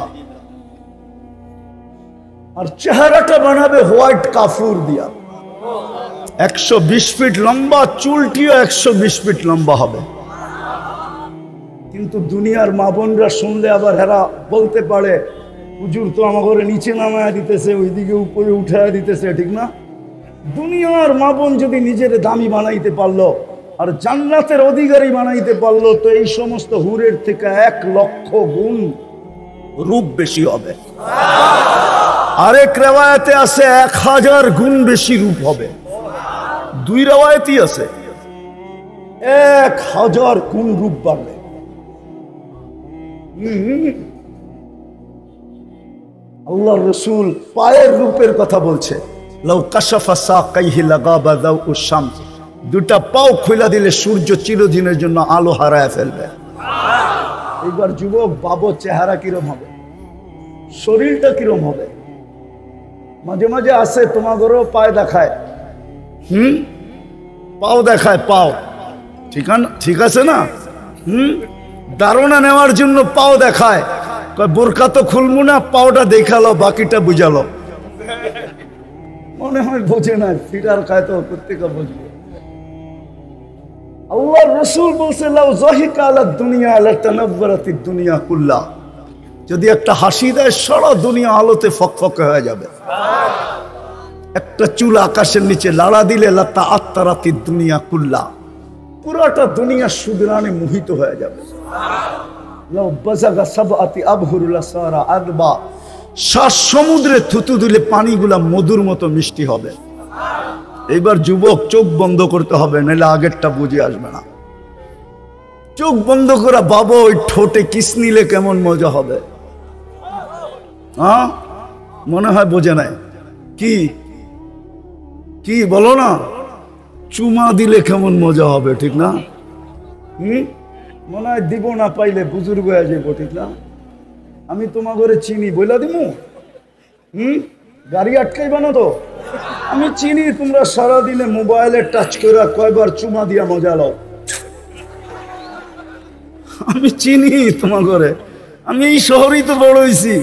আর চেহারাটা বানাবে হোয়াইট কাফুর দিয়া। 120 ফিট লম্বা, চুলটিও 120 ফিট লম্বা হবে। কিন্তু দুনিয়ার মা বোনরা শুনলে আবার হেরা বলতে পারে, হুজুর তো আমাকে নিচে নামায়া দিতেছে, ওইদিকে উপরে উঠায়া দিতেছে, ঠিক না? দুনিয়ার মা বোন যদি নিজের দামি বানাইতে পারলো আর জান্নাতের অধিকারী বানাইতে পারলো, তো এই সমস্ত হুরের থেকে 1 লক্ষ গুণ রূপ বেশি হবে। আরেক রেওয়ায়েতে আছে 1000 গুণ বেশি রূপ হবে। 2 রেওয়ায়েতই আছে, 1000 গুণ রূপ বাড়বে। আল্লাহর রাসূল পায়ের রূপের কথা বলছে। লাউ কাশাফা সাকাইহি লাগাবা দাউ শামস। দুটা পাও খুলে দিলে সূর্য চিরদিনের জন্য আলো হারায় ফেলবে। এইবার যুবক বাবু, চেহারা কিরম হবে, শরীরটা কিরম হবে? মাঝে মাঝে আসে তোমাদেরও পায়ে দেখায়, পাও দেখায়, পাও, ঠিক আছে না? ধারণা নেওয়ার জন্য পাও দেখায়। বোরকা তো খুলবো না, পাওটা দেখালো, বাকিটা বুঝালো। মনে হয় বোঝে না, ফিটার খায় তো প্রত্যেকে বুঝবে। আল্লাহর রাসূল বলছে, লাউ যাহিকা আলা দুনিয়া লাতানাওয়ারাতিদ দুনিয়া কুল্লা। যদি একটা হাসি দেয়, সারা দুনিয়া আলোতে ফকফকে হয়ে যাবে। একটা চুল আকাশের নিচে লাড়া দিলে লাতাআত্তারাতিদ দুনিয়া কুল্লা, পুরাটা দুনিয়া সুদরানে মোহিত হয়ে যাবে। লাউ বাযাগা সাবআতি আবহুর লাসারা আদবা। 7 সমুদ্রে থুতু দিলে পানিগুলা মধুর মতো মিষ্টি হবে। এইবার যুবক চোখ বন্ধ করতে হবে, নাহলে আগেরটা বুঝে আসবে না। চোখ বন্ধ করা বাবা, ওই ঠোঁটে কিস নিলে কেমন মজা হবে। হ্যাঁ, মনে হয় বোঝে নাই। কি কি বলো না? চুমা দিলে কেমন মজা হবে, ঠিক না? মনে হয় দিব না পাইলে বুজুর্গ হয়ে যাইব, ঠিক না? আমি তোমার ঘরে চিনি বইলা দিমু, গাড়ি আটকাইবা না তো? আমি চিনি তোমরা সারাদিনে মোবাইলে টাচ করে কয়বার চুমা দিয়া মজা লও। আমি চিনি তোমার ঘরে, আমি এই শহরেই তো বড় হয়েছি।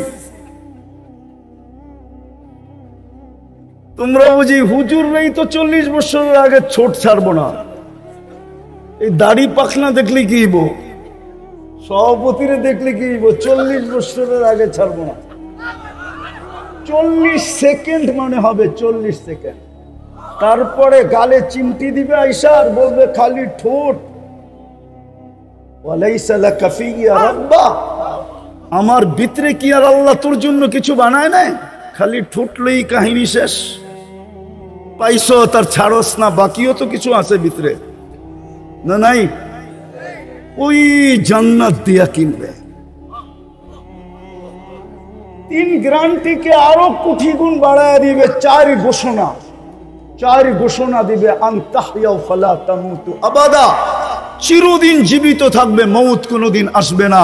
তোমরা বুঝি হুজুর নেই তো 40 বছরের আগে ছোট ছাড়বো না। এই দাড়ি পাখনা দেখলে কি হইব, সভাপতিরে দেখলে কি হইব, 40 বছরের আগে ছাড়বো না। 40 সেকেন্ড মানে হবে, 40 সেকেন্ড। তারপরে গালে চিমটি দিবে আইসা আর বলবে খালি ঠোঁট, ওয়ালাইসা লাকা ফিয়া রাব্বা, আমার ভিতরে কি আর আল্লাহ তোর জন্য কিছু বানায় নাই? খালি ঠুটলেই কাহিনী শেষ। পাইছো তার ছাড়স না, বাকিও তো কিছু আছে ভিতরে, না নাই? ওই জান্নাত দিয়া কিনবে। 3 গ্রান্টিকে আরো কোটি গুণ বাড়ায় দিবে। 4 ঘোষণা দিবে, আনতাহইয়াও ফালা তামুতু আবাদা, চিরদিন জীবিত থাকবে, মউত কোনোদিন আসবে না।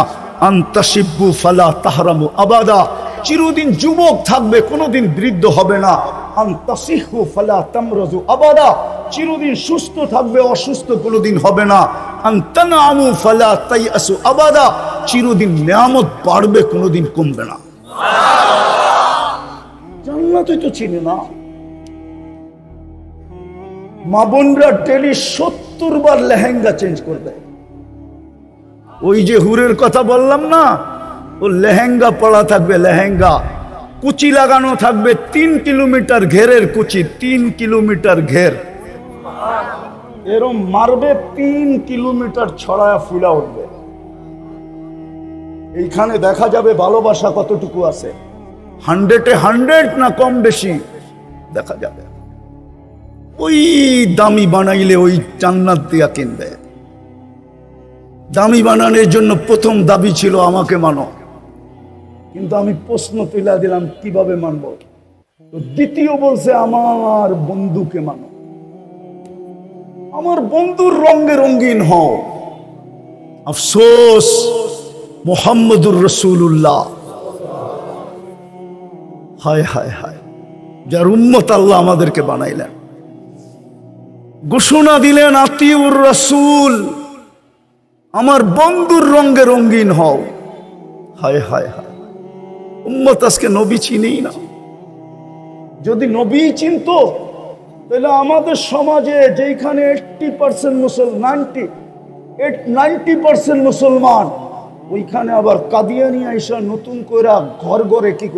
আনতাশিব্বু ফালা তাহরামু আবাদা, চিরদিন যুবক থাকবে, কোনোদিন বৃদ্ধ হবে না। আনতাসিহু ফালা তামরাজু আবাদা, চিরদিন সুস্থ থাকবে, অসুস্থ কোনোদিন হবে না। আনতানামু ফালা তাইয়াসু আবাদা, চিরদিন নিয়ামত বাড়বে, কোনোদিন কমবে না। জান্নাতই তো চিনি না। মা বোনরা ডেলি 70 বার লেহেঙ্গা চেঞ্জ করবে। ওই যে হুরের কথা বললাম না, ও লেহেঙ্গা পরা থাকবে, লেহেঙ্গা কুচি লাগানো থাকবে, 3 কিলোমিটার ঘেরের কুচি, 3 কিলোমিটার ঘের, এরম মারবে, 3 কিলোমিটার ছড়ায়া ফুলা উঠবে। এইখানে দেখা যাবে ভালোবাসা কতটুকু আছে, 100-এ 100 না কম বেশি দেখা যাবে। ওই দামি বানাইলে ওই জান্নাত দিয়া কিনবে। দামি বানানোর জন্য প্রথম দাবি ছিল আমাকে মানো, কিন্তু আমি প্রশ্ন তুলে দিলাম কিভাবে মানব? তো দ্বিতীয় বলছে আমার বন্ধুকে মানো, আমার বন্ধুর রঙে রঙিন হও। আফসোস, মুহাম্মদুর রাসূলুল্লাহ, হায় হায় হায়, যার উম্মত আল্লাহ আমাদেরকে বানাইলেন, ঘোষণা দিলেন আতিউর রাসূল, আমার বন্ধুর রঙে রঙিন হও। হায় হায় হায়, উম্মত আজকে নবী চিনেই না। যদি নবী চিনতো তাহলে আমাদের সমাজে যেখানে 80% মুসলমান, 90% মুসলমান, ওইখানে আবার কাদিয়ানি আইসা নতুন কইরা ঘর ঘরে কি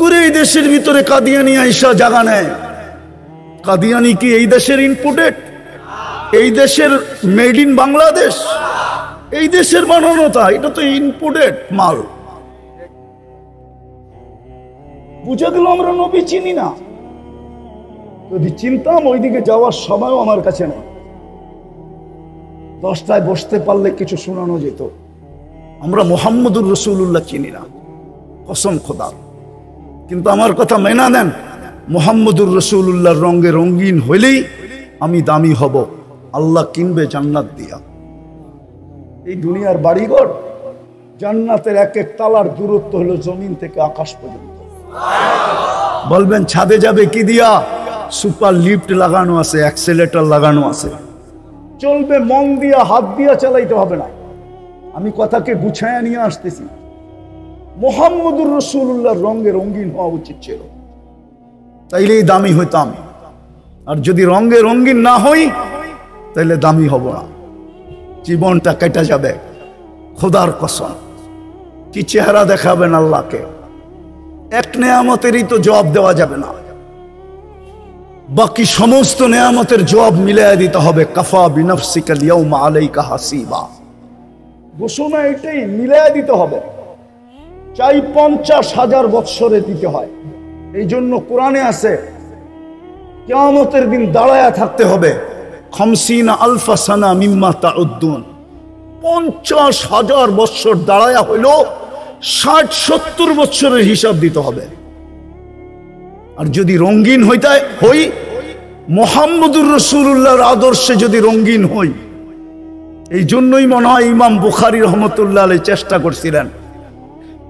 করে এই দেশের ভিতরে কাদিয়ানি আইসা জায়গা নেয়? কাদিয়ানি কি এই দেশের ইনপুটেড? এই দেশের মেড ইন বাংলাদেশ? এই দেশের বানানো? তা এটা তো ইনপুটেড মাল। বুঝে গেল আমরা নবী চিনি না। যদি চিনতাম ওইদিকে যাওয়ার সময়ও আমার কাছে নেই। 10টায় বসতে পারলে কিছু শোনানো যেত। আমরা মুহাম্মদুর রাসূলুল্লাহ চিনি না, কসম খোদার। কিন্তু আমার কথা মেনা নেন, মুহাম্মদুর রাসূলুল্লাহর রঙে রঙিন হইলেই আমি দামি হব। আল্লাহ কিনবে জান্নাত দিয়া। এই দুনিয়ার বাড়িঘর, জান্নাতের এক এক তালার দূরত্ব হলো জমিন থেকে আকাশ পর্যন্ত। বলবেন ছাদে যাবে কি দিয়া? সুপার লিফট লাগানো আছে, অ্যাক্সেলেটর লাগানো আছে, চলবে। মন দিয়া, হাত দিয়া চালাইতে হবে না। আমি কথাকে গুছায়া নিয়ে আসতেছি। মুহাম্মদুর রাসূলুল্লাহর রঙে রঙিন হওয়া উচিত ছিল, তাইলেই দামি হইতাম। আর যদি রঙে রঙিন না হই তাইলে দামি হব না, জীবনটা কেটে যাবে। খোদার কসম, কি চেহারা দেখাবেন আল্লাহকে? এক নেয়ামতেরই তো জবাব দেওয়া যাবে না, বাকি সমস্ত নেয়ামতের জবাব মিলাইয়া দিতে হবে। কাফা বিনাফসিকা আল-ইয়াওমা আলাইকা হাসিবা, ঘোষণা এটাই, মিলাইয়া দিতে হবে। চাই 50,000 বৎসরে দিতে হয়। এই জন্য কোরআনে আছে কিয়ামতের দিন দাঁড়ায়া থাকতে হবে। 50 আলফা সানা মিম্মা তাউদ্দুন, 50,000 বৎসর দাঁড়ায়া হইল 60-70 বৎসরের হিসাব দিতে হবে। আর যদি রঙিন হই মুহাম্মদুর রাসূলুল্লাহর আদর্শে যদি রঙিন হই। এই জন্যই মনে হয় ইমাম বুখারী রহমতুল্লাহ আলাইহি চেষ্টা করছিলেন,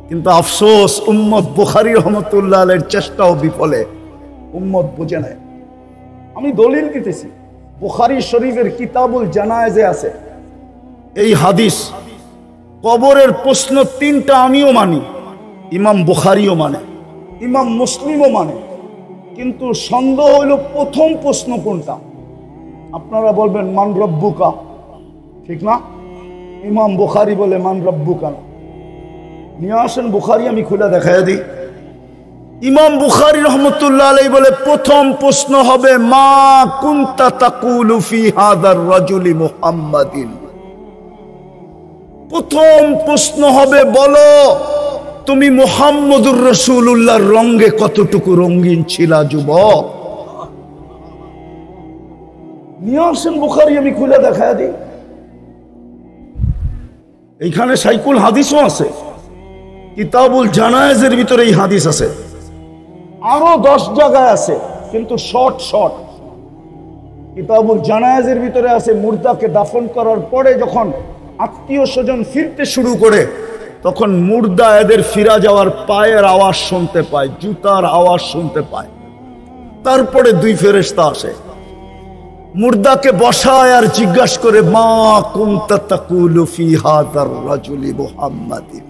কিন্তু আফসোস উম্মত বুখারী রহমতুল্লাহ আলাইহির চেষ্টাও বিফলে। উম্মত বুঝে নেয়। আমি দলিল দিতেছি, বুখারী শরীফের কিতাবুল জানায়েজে আছে এই হাদিস। কবরের প্রশ্ন 3টা আমিও মানি, ইমাম বুখারীও মানে, ইমাম মুসলিমও মানে, কিন্তু সন্দেহ হইল প্রথম প্রশ্ন কোনটা। আপনারা বলবেন মান রব্বুকা, ঠিক না? ইমাম বুখারী বলে মান রব্বুকা না। নিয়ে আসেন বুখারী, আমি খুলে দেখাইয়া দিই। ইমাম বুখারী রহমতুল্লাহ আলাইহি বলে প্রথম প্রশ্ন হবে মা কুনতা তাকুলু ফি হাযার রাজুলি মুহাম্মাদিন। প্রথম প্রশ্ন হবে, বলো তুমি মুহাম্মদুর রাসূলুল্লাহর রঙে কতটুকু রঙিন ছিলা যুবক। নিয়ে আসেন বুখারী, আমি খুলে দেখাইয়া দিই। এইখানে সাইকুল হাদিসও আছে, কিতাবুল জানায়েজের ভিতরে এই হাদিস আছে, আরো 10 জায়গায় আছে, কিন্তু শর্ট শর্ট। কিতাবুল জানায়েজের ভিতরে আছে মুর্দাকে দাফন করার পরে যখন আত্মীয় স্বজন ফিরতে শুরু করে, তখন মুর্দা এদের ফিরা যাওয়ার পায়ের আওয়াজ শুনতে পায়, জুতার আওয়াজ শুনতে পায়। তারপরে 2 ফেরেশতা আসে, মুর্দাকে বসায় আর জিজ্ঞাসা করে মা কুনতা তাকুলু ফি হাযার রাজুলি মুহাম্মাদিন।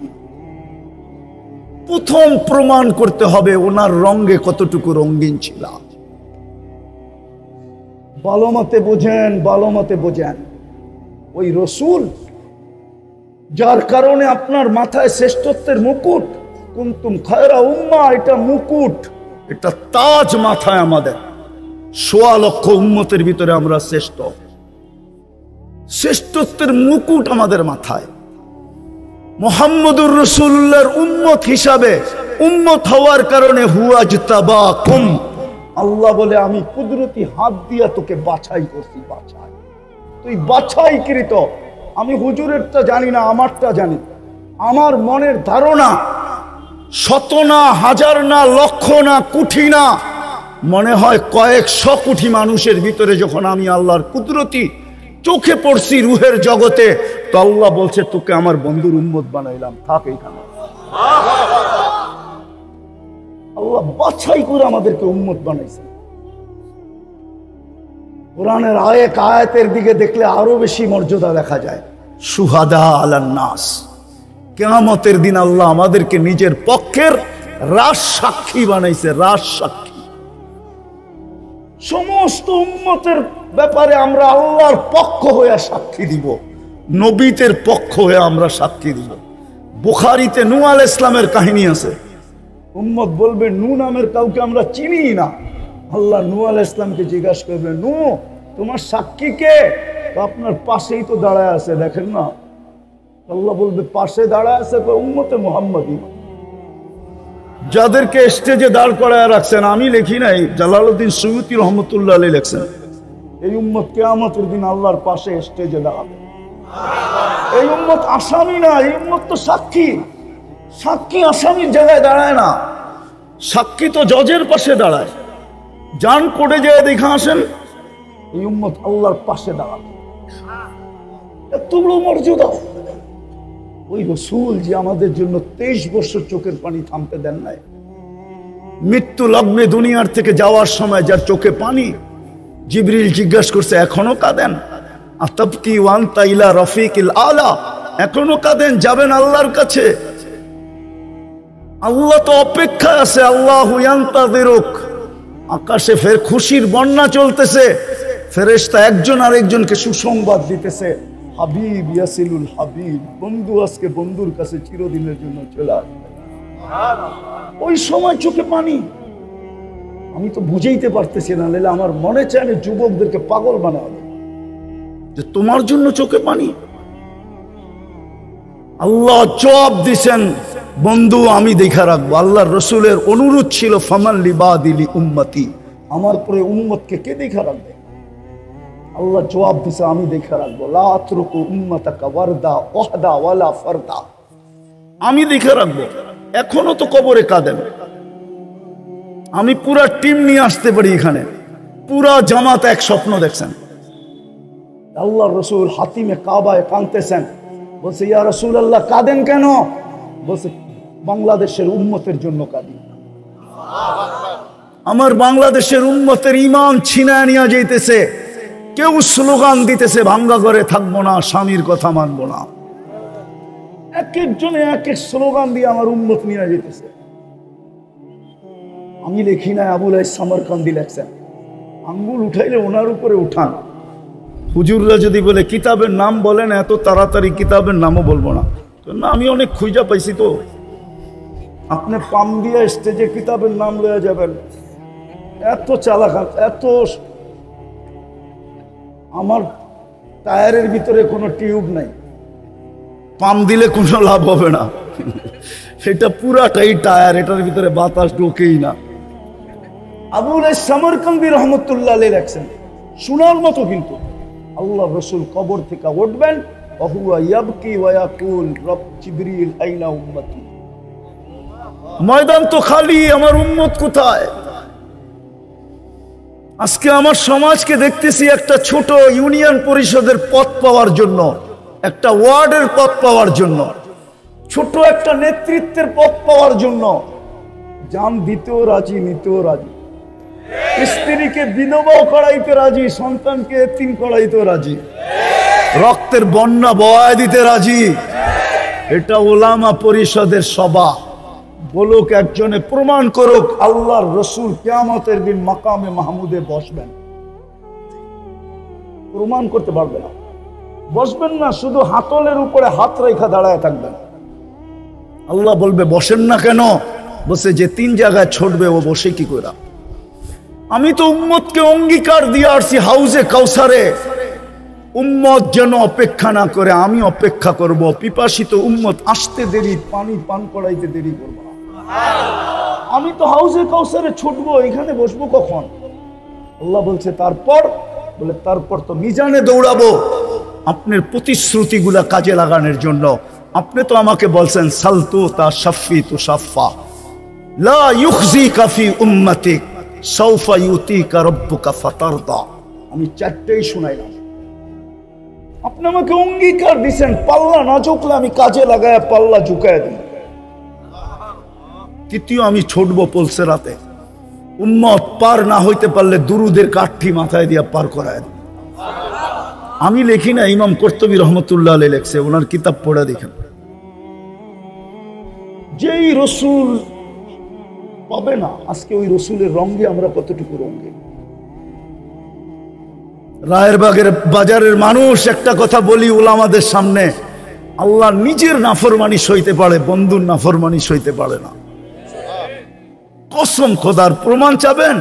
প্রথম প্রমাণ করতে হবে ওনার রঙে কতটুকু রঙিন ছিল। ভালো মতে বোঝেন, ভালো মতে বোঝেন। ওই রসুল যার কারণে আপনার মাথায় শ্রেষ্ঠত্বের মুকুট, কুনতুম খায়রা উম্মাহ, এটা মুকুট, এটা তাজ মাথায় আমাদের। 1.25 লক্ষ উম্মতের ভিতরে আমরা শ্রেষ্ঠ, শ্রেষ্ঠত্বের মুকুট আমাদের মাথায়। মুহাম্মদুর রাসূলুল্লাহর উম্মত হিসাবে, উম্মত হওয়ার কারণে হুয়াজতাবাকুম, আল্লাহ বলে আমি কুদরতি হাত দিয়া তোকে বাছাই করছি, বাছাই, তুই বাছাইকৃত। আমি হুজুরেরটা জানি না, আমারটা জানি। আমার মনের ধারণা 100 না, 1000 না, লক্ষ না, কোটি না, মনে হয় কয়েকশো কোটি মানুষের ভিতরে যখন আমি আল্লাহর কুদরতি চোখে পড়ছি রুহের জগতে, তো আল্লাহ বলছে তোকে আমার বন্ধুর উম্মত বানাইলাম, থাক এইখানে। আল্লাহ বাছাই করে আমাদেরকে উম্মত বানাইছে। কোরআনের আয়েক আয়াতের দিকে দেখলে আরো বেশি মর্যাদা দেখা যায়। শুহাদা আলান নাস, কিয়ামতের দিন আল্লাহ আমাদেরকে নিজের পক্ষের রাজ সাক্ষী বানাইছে, রাজ সাক্ষী। সমস্ত উম্মতের ব্যাপারে আমরা আল্লাহর পক্ষ হয়ে সাক্ষী দিব, নবীদের পক্ষ হয়ে আমরা সাক্ষী দিব। বুখারীতে নূহ আলাইহিস সালামের কাহিনী আছে। উম্মত বলবে নূহ নামের কাউকে আমরা চিনি না। আল্লাহ নূহ আলাইহিস সালামকে জিজ্ঞাসা করবে, নূহ তোমার সাক্ষী কে? আপনার পাশেই তো দাঁড়ায় আছে, দেখেন না। আল্লাহ বলবে পাশে দাঁড়ায় আছে উম্মতে মুহাম্মাদী, যাদেরকে স্টেজে দাঁড় করায় রাখছেন। আমি লিখি নাই, জালালউদ্দিন সুয়ুতী রহমতুল্লাহ আলাইহি লিখছেন, এই উম্মত কিয়ামতের দিন আল্লাহর পাশে স্টেজে দাঁড়াবে। এই উম্মত আসামি না, এই উম্মত তো সাক্ষী। সাক্ষী আসামির জায়গায় দাঁড়ায় না, সাক্ষী তো জজের পাশে দাঁড়ায়। যান কোর্টে যেয়ে দেখা আসেন, এই উম্মত আল্লাহর পাশে দাঁড়াবে। এত বড় মর্যাদা। ওই রাসূল যে আমাদের জন্য 23 বছর চোখের পানি থামতে দেন নাই, মৃত্যু লগ্নে দুনিয়ার থেকে যাওয়ার সময় যার চোখে পানি, জিবরিল জিজ্ঞাসা করছে এখনো কাঁদেন? আতাবকি ওয়ান্তা ইলা রফিকিল আলা, এখনো কাঁদেন? যাবেন আল্লাহর কাছে। আল্লাহ তো অপেক্ষায় আছে, আল্লাহু ইয়ান্তাযিরুক। আকাশে ফের খুশির বন্যা চলতেছে, ফেরেশতা একজন আরেকজনকে সুসংবাদ দিতেছে, হাবিব ইয়াসিলুল হাবিব, বন্ধু আজকে বন্ধুর কাছে চিরদিনের জন্য চলে আসবে। ওই সময় চোখে পানি। আমি তো বুঝাইতে পারতেছি না, নাহলে আমার মনে চায় না যুবকদেরকে পাগল বানাবে, যে তোমার জন্য চোখে পানি। আল্লাহ জবাব দিছেন, বন্ধু আমি দেখা রাখবো। আল্লাহর রসুলের অনুরোধ ছিল ফামান লিবাদিলি উম্মতি, আমার পরে উম্মতকে কে দেখা রাখবে? আল্লাহ জবাব দিছে আমি দেখা রাখবো। লা আতরুকু উম্মাতাকা ওয়ারদা ওয়াহদা ওয়ালা ফারদা, আমি দেখা রাখবো। এখনো তো কবরে কাঁদেন, আমি পুরা টিম নিয়ে আসতে পারি এখানে, পুরা জামাত এক স্বপ্ন দেখছেন। আল্লাহ রসুল হাতিমে কাবায় কাঁদতেছেন, বলছে ইয়া রাসূলুল্লাহ কাঁদেন কেন? বলছে বাংলাদেশের উম্মতের জন্য কাঁদি। আমার বাংলাদেশের উম্মতের ঈমান ছিনায় নিয়ে যাইতেছে। কেউ স্লোগান দিতেছে ভাঙ্গা ঘরে থাকবো না, স্বামীর কথা মানবো না। এক একজনে এক এক স্লোগান দিয়ে আমার উম্মত নিয়ে যেতেছে। আমি লিখি না, আবুল সামরকান্দি লেখছেন, আঙ্গুল উঠাইলে ওনার উপরে উঠান। হুজুররা যদি বলে কিতাবের নাম বলেন, এত তাড়াতাড়ি কিতাবের নামও বলবো না। না, আমি অনেক খুঁজা পাইছি তো। আপনি পাম দিয়া স্টেজে কিতাবের নাম লয়ে যাবেন, এত চালাক, এত। আমার টায়ারের ভিতরে কোনো টিউব নাই, পাম দিলে কোনো লাভ হবে না। এটা পুরাটাই টায়ার, এটার ভিতরে বাতাস ঢোকেই না। আবুল সামরকান্দি রহমতুল্লাহ আলাইহি লেখছেন, শোনার মতো কিন্তু। আল্লাহ রসুল কবর থেকে উঠবেন, ওহুয়া ইয়াবকি ওয়া ইয়াকুল রব জিবরিল আইনা উম্মতি। ময়দান তো খালি, আমার উম্মত কোথায়? আজকে আমার সমাজকে দেখতেছি একটা ছোট ইউনিয়ন পরিষদের পদ পাওয়ার জন্য, একটা ওয়ার্ডের পদ পাওয়ার জন্য, ছোট একটা নেতৃত্বের পদ পাওয়ার জন্য জান দিতেও রাজি, নিতেও রাজি। স্ত্রীকে বিধবাও করাইতে রাজি, সন্তানকে এতিম করাইতেও রাজি, রক্তের বন্যা বয়ায় দিতে রাজি। এটা ওলামা পরিষদের সভা। বলুক একজনে, প্রমাণ করুক আল্লাহর রসুল কিয়ামতের দিন মাকামে মাহমুদে বসবেন। প্রমাণ করতে পারবে না, বসবেন না, শুধু হাতলের উপরে হাত রেখা দাঁড়ায় থাকবেন। আল্লাহ বলবে বসেন না কেন? বসে যে 3 জায়গায় ছুটবে ও বসে কি করে? আমি তো উম্মতকে অঙ্গীকার দিয়ে আসছি হাউজে কাউসারে, উম্মত যেন অপেক্ষা না করে, আমি অপেক্ষা করব। পিপাসিত উম্মত আসতে দেরি, পানি পান করাইতে দেরি করব না। আমি তো হাউজে কাউসারে ছুটবো, এখানে বসবো কখন? আল্লাহ বলছে তারপর, বলে তারপর তো মিজানে দৌড়াবো আপনার প্রতিশ্রুতিগুলা কাজে লাগানোর জন্য। আপনি তো আমাকে বলছেন সালতু তা শাফি তু শাফা লা ইউখজিকা ফি উম্মতিক সাউফা ইউতিকা রাব্বুকা ফাতারদা। আমি 4টেই শুনাইলাম। আপনি আমাকে অঙ্গীকার দিচ্ছেন, পাল্লা না ঝুঁকলে আমি কাজে লাগায় পাল্লা ঝুঁকায় দিই। তৃতীয়, আমি ছুটবো পলসেরাতে, উম্মত পার না হইতে পারলে দুরুদের কাঠি মাথায় দিয়া পার করায় দিই। আমি লিখি না, ইমাম কর্তুবী রহমতুল্লাহ আলাইহি লেখছে, ওনার কিতাব পড়ে দেখেন। যেই রসুল পাবে না আজকে, ওই রসুলের রঙে আমরা কতটুকু রঙে। রায়েরবাগের বাজারের মানুষ, একটা কথা বলি ওলামাদের সামনে, আল্লাহ নিজের নাফরমানি সইতে পারে, বন্ধুর নাফরমানি সইতে পারে না। কসম খোদার। প্রমাণ চাবেন?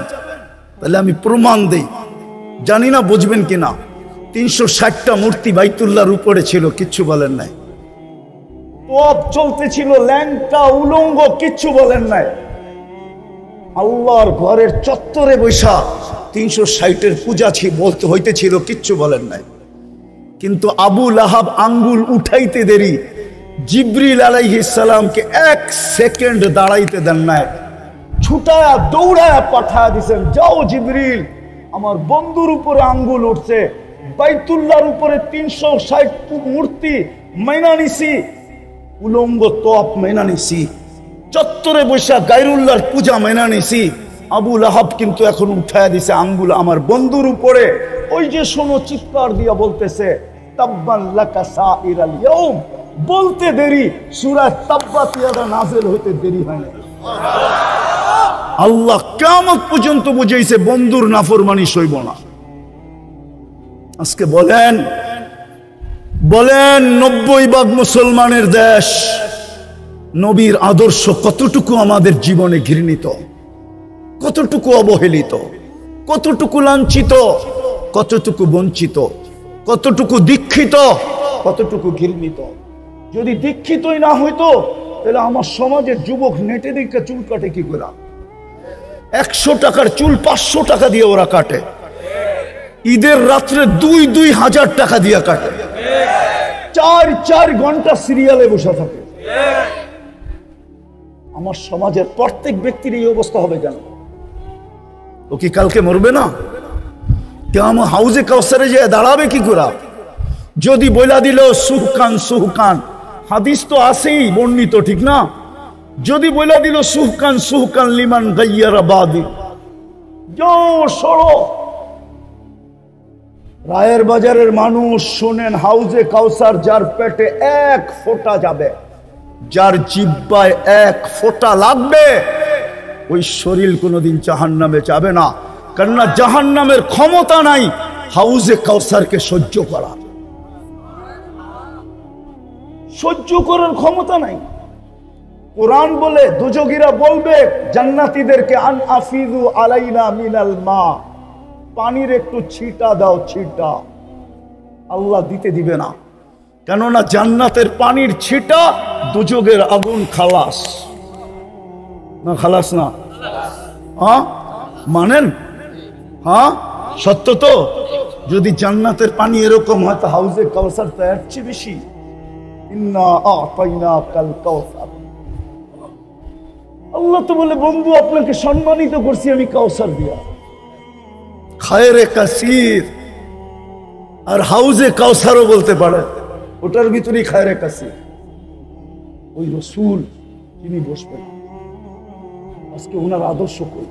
তাহলে আমি প্রমাণ দেই, জানি না বুঝবেন কিনা। 360টা মূর্তি বাইতুল্লাহর উপরে ছিল, কিচ্ছু বলেন নাই। তোপ চলতেছিল, ল্যাংটা উলঙ্গ, কিচ্ছু বলেন নাই। আল্লাহর ঘরের চত্বরে বৈশা 360-এর পূজা বলতে হইতেছিল, কিচ্ছু বলেন নাই। কিন্তু আবু লাহাব আঙ্গুল উঠাইতে দেরি, জিবরিল আলাইহিস সালামকে 1 সেকেন্ড দাঁড়াইতে দেন নাই, ছুটায়া দৌড়ায়া পাঠায়া দিছেন, যাও জিবরিল, আমার বন্ধুর উপরে আঙ্গুল উঠছে, বাইতুল্লাহর উপরে 360 মূর্তি মাইনা নিছি, উলঙ্গ তোপ মাইনা নিছি, চত্বরে বৈশা গায়রুল্লাহর পূজা মাইনা নিছি। আবু লাহাব কিন্তু এখন উঠায়া দিছে আঙ্গুল আমার বন্ধুর উপরে। ওই যে শোনো, চিৎকার দিয়া বলতেছে তাব্বান লাকা সাইরাল ইয়াউম, বলতে দেরি, সূরা তাব্বাত ইয়াদা নাযিল হইতে দেরি হয় না। আল্লাহ কিয়ামত পর্যন্ত বুঝাইছে বন্ধুর নাফরমানি সইব না। আজকে বলেন 90% মুসলমানের দেশ, নবীর আদর্শ কতটুকু আমাদের জীবনে ঘৃণিত, কতটুকু অবহেলিত, কতটুকু লাঞ্ছিত, কতটুকু বঞ্চিত, কতটুকু দীক্ষিত, কতটুকু ঘৃণিত। যদি দীক্ষিতই না হইতো তাহলে আমার সমাজের যুবক নেটে দিকে চুল কাটে কি করে? 100 টাকার চুল 500 টাকা দিয়ে ওরা কাটে। ঈদের রাত্রে 2,000 টাকা দিয়ে কাটে। 4 ঘন্টা সিরিয়ালে বসে থাকে। আমার সমাজের প্রত্যেক ব্যক্তির এই অবস্থা হবে কেন? ও কি কালকে মরবে না? কেমন হাউজে কাউসারে যে দাঁড়াবে কি করে? যদি বইলা দিল সুহকান সুহকান, হাদিস তো আছেই বর্ণিত, ঠিক না? যদি বইলা দিল সুহকান সুহকান লিমান গাইয়ারা বাদি, যাও সরো। রায়ের বাজারের মানুষ শোনেন, হাউজে কাউসার যার পেটে এক ফোঁটা যাবে, যার জিহ্বায় এক ফোঁটা লাগবে, ওই শরীর কোনোদিন জাহান্নামে যাবে না। কেননা জাহান্নামের ক্ষমতা নাই হাউজে কাউসারকে সহ্য করা, সহ্য করার ক্ষমতা নাই। কোরআন বলে, দুজগীরা বলবে জান্নাতীদেরকে, আন আফিদু আলাইনা মিনাল মা, পানির একটু ছিটা দাও, ছিটা। আল্লাহ দিতে দিবে না, কেননা জান্নাতের পানির ছিটা দুজগের আগুন খালাস না, খালাস না? হ্যাঁ মানেন? হ্যাঁ সত্য তো। যদি জান্নাতের পানি এরকম হয় তো হাউজে কাউসার তো এর চেয়ে বেশি। ইন্না আ'তাইনাকাল কাউসার, আল্লাহ তো বলে, বন্ধু আপনাকে সম্মানিত করছি আমি কাউসার দিয়া, খায়রে কাসির। আর হাউজে কাউসারও বলতে পারে, ওটার ভিতরেই খায়রে কাসির। ওই রসুল তিনি বসবেন, আজকে ওনার আদর্শ কই?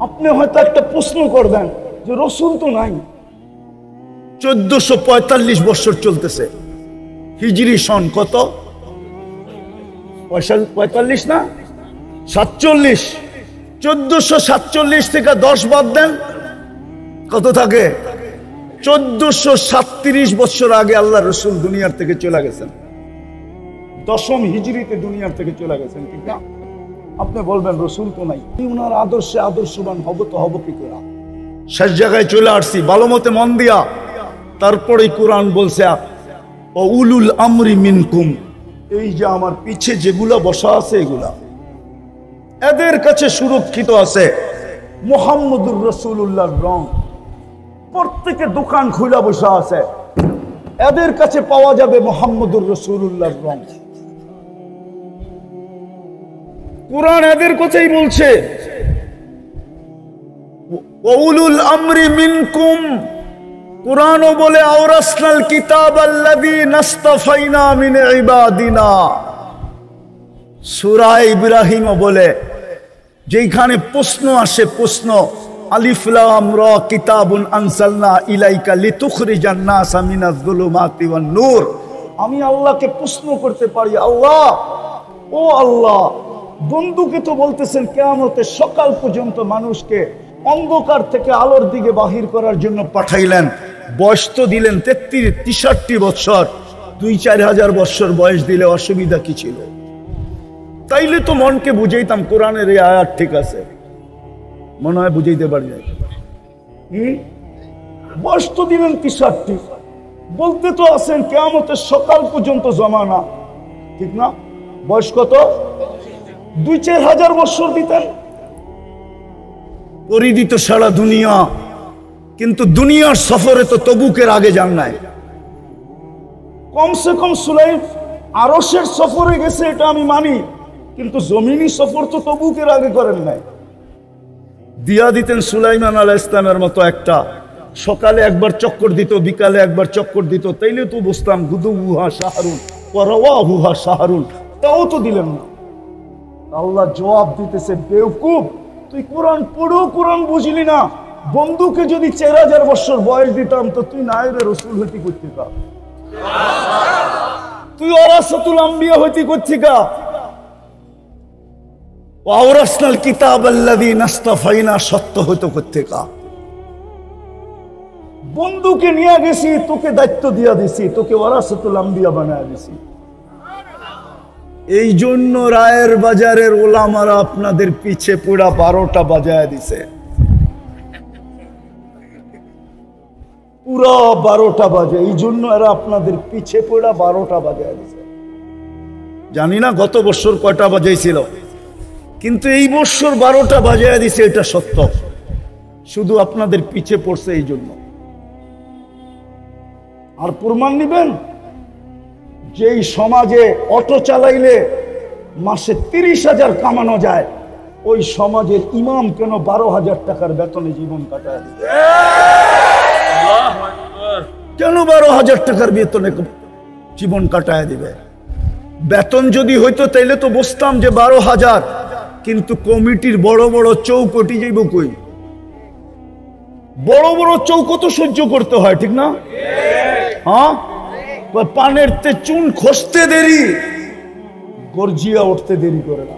আপনি হয়তো একটা প্রশ্ন করবেন যে রসুল তো নাই, 1445 বছর চলতেছে, হিজরি সন কত? 45 না 47? 1447 থেকে 10 বাদ দেন, কত থাকে? 1437 বছর আগে আল্লাহ রসুল দুনিয়ার থেকে চলে গেছেন, 10ম হিজরিতে দুনিয়ার থেকে চলে গেছেন, ঠিক না? আপনি বলবেন রসুল তো নাই, উনার আদর্শে আদর্শবান হব তো হব কি করে? শেষ জায়গায় চলে আসছি, ভালো মতে মন দিয়া। তারপরে কোরআন বলছে, ও উলুল আমরি মিনকুম, এই যে আমার পিছে যেগুলা বসা আছে এগুলা এদের কাছে সুরক্ষিত আছে মুহাম্মদুর রাসূলুল্লাহর রং। প্রত্যেকে দোকান খুলা বসা আছে, এদের কাছে পাওয়া যাবে মুহাম্মদুর রাসূলুল্লাহর রং। কুরআন এদের কথাই বলছে, উলুল আমরি মিনকুম। কুরআনও বলে, আওরাসনাল কিতাবাল্লাযী নাসতাফাইনা মিন ইবাদিনা। সূরা ইব্রাহিমও বলে, যেখানে প্রশ্ন আসে, প্রশ্ন, আলিফ লাম রা কিতাবুন আনজালনা ইলাইকা লিতুখরিজান নাসা মিনাজ যুলুমাতি ওয়ান নূর। আমি আল্লাহকে প্রশ্ন করতে পারি, আল্লাহ, ও আল্লাহ, বন্ধুকে তো বলতেছেন কিয়ামতের সকাল পর্যন্ত মানুষকে অন্ধকার থেকে আলোর দিকে বাহির করার জন্য পাঠাইলেন, বয়স তো দিলেন 63 বছর, 2-4 হাজার বছর বয়স দিলে অসুবিধা কি ছিল? তাইলে তো মনকে বুঝাইতাম কোরআনের এই আয়াত ঠিক আছে, মনে হয় বুঝাইতে পারি নাই। বয়স তো দিলেন 63, বলতে তো আছেন কিয়ামতের সকাল পর্যন্ত জমানা, ঠিক না? বয়স কত? 2-4 হাজার বছর দিতেন, পরিদিত সারা দুনিয়া। কিন্তু দুনিয়ার সফরে তো তবুকের আগে যান নাই। কমসে কম সুলাইম আরশের সফরে গেছে, এটা আমি মানি, কিন্তু জমিনি সফর তো তবুকের আগে করেন নাই। দিয়া দিতেন সুলাইমান আলাইহিস সালামের মতো একটা, সকালে একবার চক্কর দিত, বিকালে একবার চক্কর দিত, তাইলে তো বুঝতাম গুদুহা শাহরুন ওয়ারাওয়াহুহা শাহরুন। তাও তো দিলেন না। আল্লাহ জবাব দিতেছে, বেওকুফ, তুই কোরআন পড়ো, কোরআন বুঝলি না। বন্ধুকে যদি 4000 বছর বয়স দিতাম তো তুই নায়েবে রসুল হইতে করতে কা, তুই ওয়ারাসাতুল আম্বিয়া হইতে করতে কা। ওয়ারাসনাল কিতাবাল্লাযী নাসতাফাইনা সত্য হইতে করতে কা। বন্ধুকে নিয়ে গেছি, তোকে দায়িত্ব দিয়া দিছি, তোকে ওয়ারাসাতুল আম্বিয়া বানায় দিছি। এই জন্য রায়ের বাজারের ওলামারা আপনাদের পিছে পুরা 12টা বাজায় দিছে, পুরা 12টা বাজে। এই জন্য এরা আপনাদের পিছে পুরা 12টা বাজায় দিছে। জানি না গত বছর কয়টা বাজাইছিল, কিন্তু এই বছর 12টা বাজায় দিছে, এটা সত্য। শুধু আপনাদের পিছে পড়ছে এই জন্য। আর প্রমাণ নিবেন, যেই সমাজে অটো চালাইলে মাসে 30,000 কামানো যায়, ওই সমাজের ইমাম কেন 12,000 টাকার বেতনে জীবন কাটায় দিবে? কেন 12,000 টাকার বেতনে জীবন কাটায় দিবে? বেতন যদি হইতো তাইলে তো বুঝতাম যে 12,000, কিন্তু কমিটির বড় বড় চৌকটি যাইব কই? বড় বড় চৌকো তো সহ্য করতে হয়, ঠিক না? হ্যাঁ, পানের তে চুন খসতে দেরি, গর্জিয়া উঠতে দেরি করে না।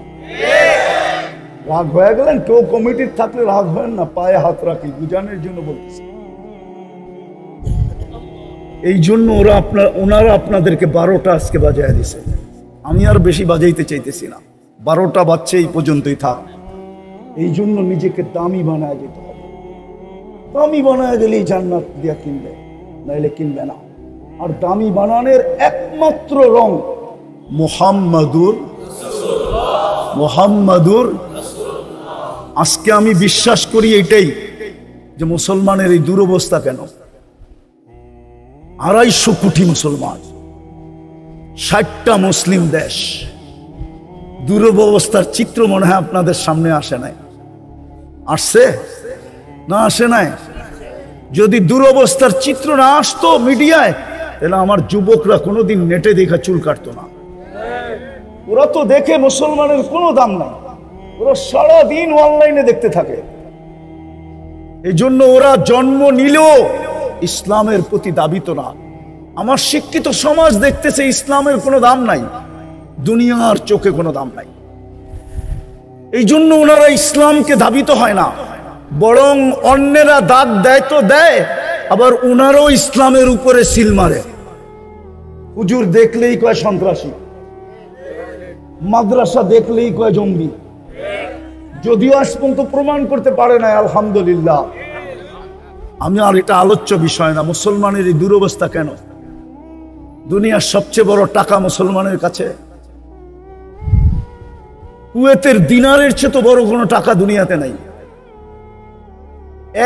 রাগ হয়ে গেলেন? কেউ কমিটির থাকলে রাগ হয় না, পায়ে হাত রাখি, বুঝানোর জন্য বলতেছি। এই জন্য ওনারা আপনাদেরকে 12টা আজকে বাজায় দিছে। আমি আর বেশি বাজাইতে চাইতেছি না, 12টা বাজছে, এই পর্যন্তই থাক। এই জন্য নিজেকে দামি বানায় যেতে হবে। দামি বানায় গেলেই জান্নাত দিয়া কিনবে, নাইলে কিনবে না। আর দামি বানানোর একমাত্র রং মুহাম্মাদুর। আজকে আমি বিশ্বাস করি এটাই, যে মুসলমানের এই দুরবস্থা কেন। 250 কোটি মুসলমান, 60টা মুসলিম দেশ, দুরবস্থার চিত্র মনে হয় আপনাদের সামনে আসে নাই? আসছে না আসে নাই? যদি দুরবস্থার চিত্র না আসতো মিডিয়ায়, তাহলে আমার যুবকরা কোনোদিন নেটে দেখা চুল কাটতো না। ওরা তো দেখে মুসলমানের কোনো দাম নাই, ওরা সারাদিন অনলাইনে দেখতে থাকে। এই জন্য ওরা জন্ম নিলেও ইসলামের প্রতি দাবিত না। আমার শিক্ষিত সমাজ দেখতেছে ইসলামের কোনো দাম নাই, দুনিয়ার চোখে কোনো দাম নাই। এই জন্য ওনারা ইসলামকে দাবিত হয় না, বরং অন্যেরা দাগ দেয় তো দেয়, আবার ওনারাও ইসলামের উপরে সিল মারে। হুজুর দেখলেই কয় সন্ত্রাসী, মাদ্রাসা দেখলেই কয় জঙ্গি, যদিও আজ পর্যন্ত প্রমাণ করতে পারে না। আলহামদুলিল্লাহ, আমি আর এটা আলোচ্য বিষয় না। মুসলমানের এই দুরবস্থা কেন? দুনিয়ার সবচেয়ে বড় টাকা মুসলমানের কাছে। কুয়েতের দিনারের চেয়ে তো বড় কোনো টাকা দুনিয়াতে নাই।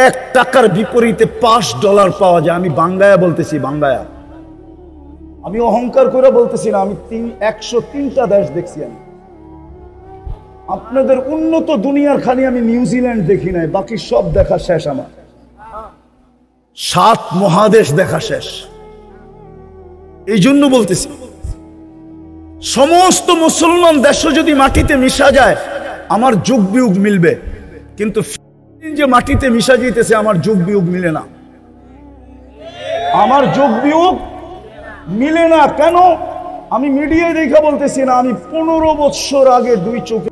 1 টাকার বিপরীতে $5 পাওয়া যায়। আমি বাঙ্গায়া বলতেছি, বাঙ্গায়া। আমি অহংকার করে বলতেছি না, আমি 103টা দেশ দেখছি। আমি আপনাদের উন্নত দুনিয়ার খালি আমি নিউজিল্যান্ড দেখি নাই, বাকি সব দেখা শেষ। আমার 7 মহাদেশ দেখা শেষ। এই জন্য বলতেছি, সমস্ত মুসলমান দেশ যদি মাটিতে মিশা যায় আমার যুগ বিয়োগ মিলবে, কিন্তু যে মাটিতে মিশা যেতেছে আমার যুগ বিয়োগ মিলে না। আমার যুগ বিয়োগ মিলে না কেন? আমি মিডিয়ায় দেখা বলতেছি না, আমি 15 বছর আগে 2 চোখে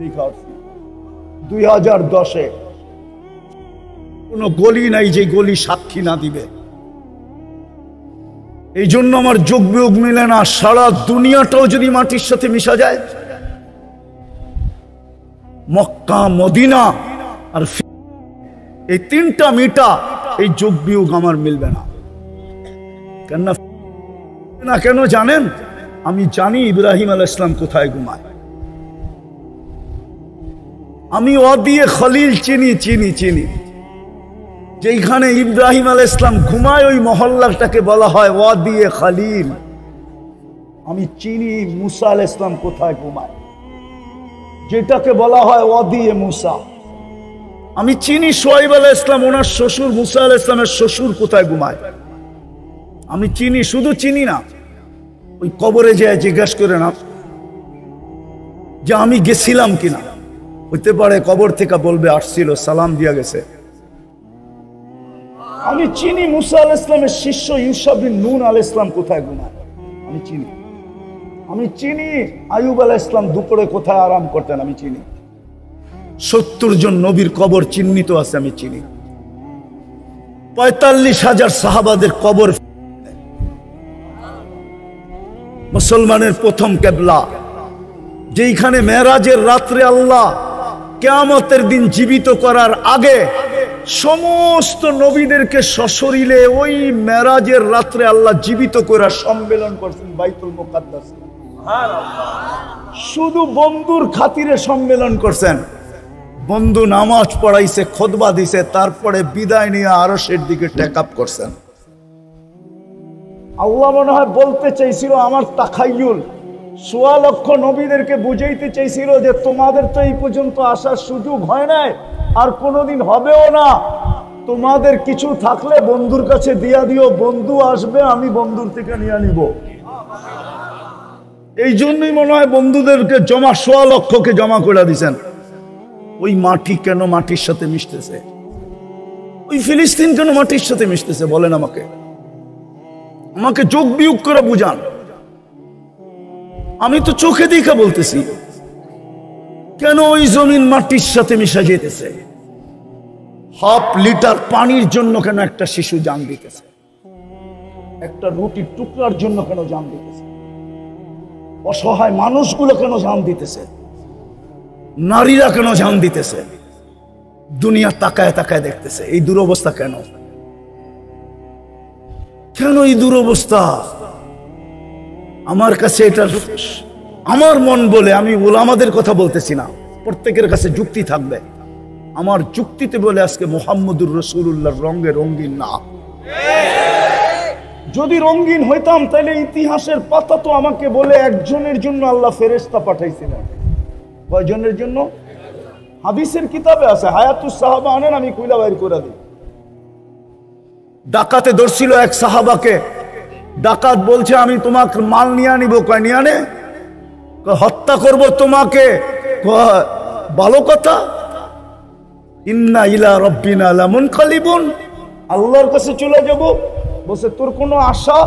দেখা আসছি। 2010-এ কোনো গলি নাই যে গলি সাক্ষী না দিবে। এই জন্য আমার যোগ বিয়োগ মিলে না। সারা দুনিয়াটাও যদি মাটির সাথে মিশা যায়, মক্কা, মদিনা আর এই 3টা মিটা, এই যোগ বিয়োগ আমার মিলবে না। কেন জানেন? আমি জানি ইব্রাহিম আলাইহিস সালাম কোথায় ঘুমায়। আমি ওয়াদিয়ে খলিল চিনি। যেখানে ইব্রাহিম আলাইহিস সালাম ঘুমায় ওই মহল্লাটাকে বলা হয় ওয়াদিয়ে খলিল। আমি চিনি মুসা আলাইহিস সালাম কোথায় ঘুমায়, যেটাকে বলা হয় ওয়াদিয়ে মুসা। আমি চিনি শুআয়ব আলাইহিস সালাম, ওনার শ্বশুর মুসা আলাইহিস সালামের শ্বশুর কোথায় ঘুমায়। আমি চিনি, শুধু চিনি না, ওই কবরে যেয়ে জিজ্ঞাসা করে না যে আমি গেছিলাম কিনা। হইতে পারে কবর থেকে বলবে আসছিল, সালাম দিয়া গেছে। আমি চিনি মুসা আলাইহিস সালামের শিষ্য ইউসা বিন নুন আলাইহিস সালাম কোথায় ঘুমায়। আমি চিনি আইয়ুব আলাইহিস সালাম দুপুরে কোথায় আরাম করতেন। আমি চিনি 70 জন নবীর কবর চিহ্নিত আছে। আমি চিনি 45,000 সাহাবাদের কবর। মুসলমানের প্রথম কেবলা, যেখানে মেরাজের রাত্রে আল্লাহ কিয়ামতের দিন জীবিত করার আগে সমস্ত নবীদেরকে সশরীরে ওই মেরাজের রাত্রে আল্লাহ জীবিত করে সম্মেলন করছেন বাইতুল মুকাদ্দাস। শুধু বন্ধুর খাতিরে সম্মেলন করছেন। বন্ধু নামাজ পড়াইছে, খুতবা দিছে, তারপরে বিদায় নিয়ে আরশের দিকে টেক আপ করছেন। আল্লাহ মনে হয় বলতে চাইছিল আমার তাখায়ুল, সোয়া লক্ষ নবীদেরকে বুঝাইতে চাইছিল যে তোমাদের তো এই পর্যন্ত আসার সুযোগ হয় নাই, আর কোনোদিন হবেও না। তোমাদের কিছু থাকলে বন্ধুর কাছে দিয়া দিও, বন্ধু আসবে, আমি বন্ধুর থেকে নিয়ে নিব। এই জন্যই মনে হয় বন্ধুদেরকে জমা, সোয়া লক্ষকে জমা করে দিছেন। ওই মাটি কেন মাটির সাথে মিশতেছে? ওই ফিলিস্তিন কেন মাটির সাথে মিশতেছে বলেন আমাকে যোগ বিয়োগ করে বুঝান। আমি তো চোখে দেখা বলতেছি, কেন ওই জমিন মাটির সাথে মিশা যেতেছে? হাফ লিটার পানির জন্য কেন একটা শিশু জান দিতেছে? একটা রুটির টুকরার জন্য কেন জান দিতেছে? অসহায় মানুষগুলো কেন জান দিতেছে? নারীরা কেন জান দিতেছে? দুনিয়া তাকায় তাকায় দেখতেছে। এই দুরবস্থা কেন? কেন এই দুরবস্থা? আমার কাছে এটা আমার মন বলে, আমি উলামাদের কথা বলতেছি না, প্রত্যেকের কাছে যুক্তি থাকবে। আমার যুক্তিতে বলে আজকে মুহাম্মদুর রাসূলুল্লাহর রঙে রঙিন না। যদি রঙিন হইতাম তাহলে ইতিহাসের পাতা তো আমাকে বলে একজনের জন্য আল্লাহ ফেরেশতা পাঠাইছিলেন। কয়জনের জন্য? হাদিসের কিতাবে আছে, হায়াতুস সাহাবা আনেন, আমি কইলা বাইর করে দিই। ডাকাতে ধরছিল এক সাহাবাকে। ডাকাত বলছে আমি তোমাকে মাল নিয়ে নিব। কয় নিয়ে আনে? হত্যা করব তোমাকে। ভালো কথা। ইন্না ইলা রাব্বিনা লামুনকালিবুন, আল্লাহর কাছে চলে যাব। বলছে তোর কোনো আশা?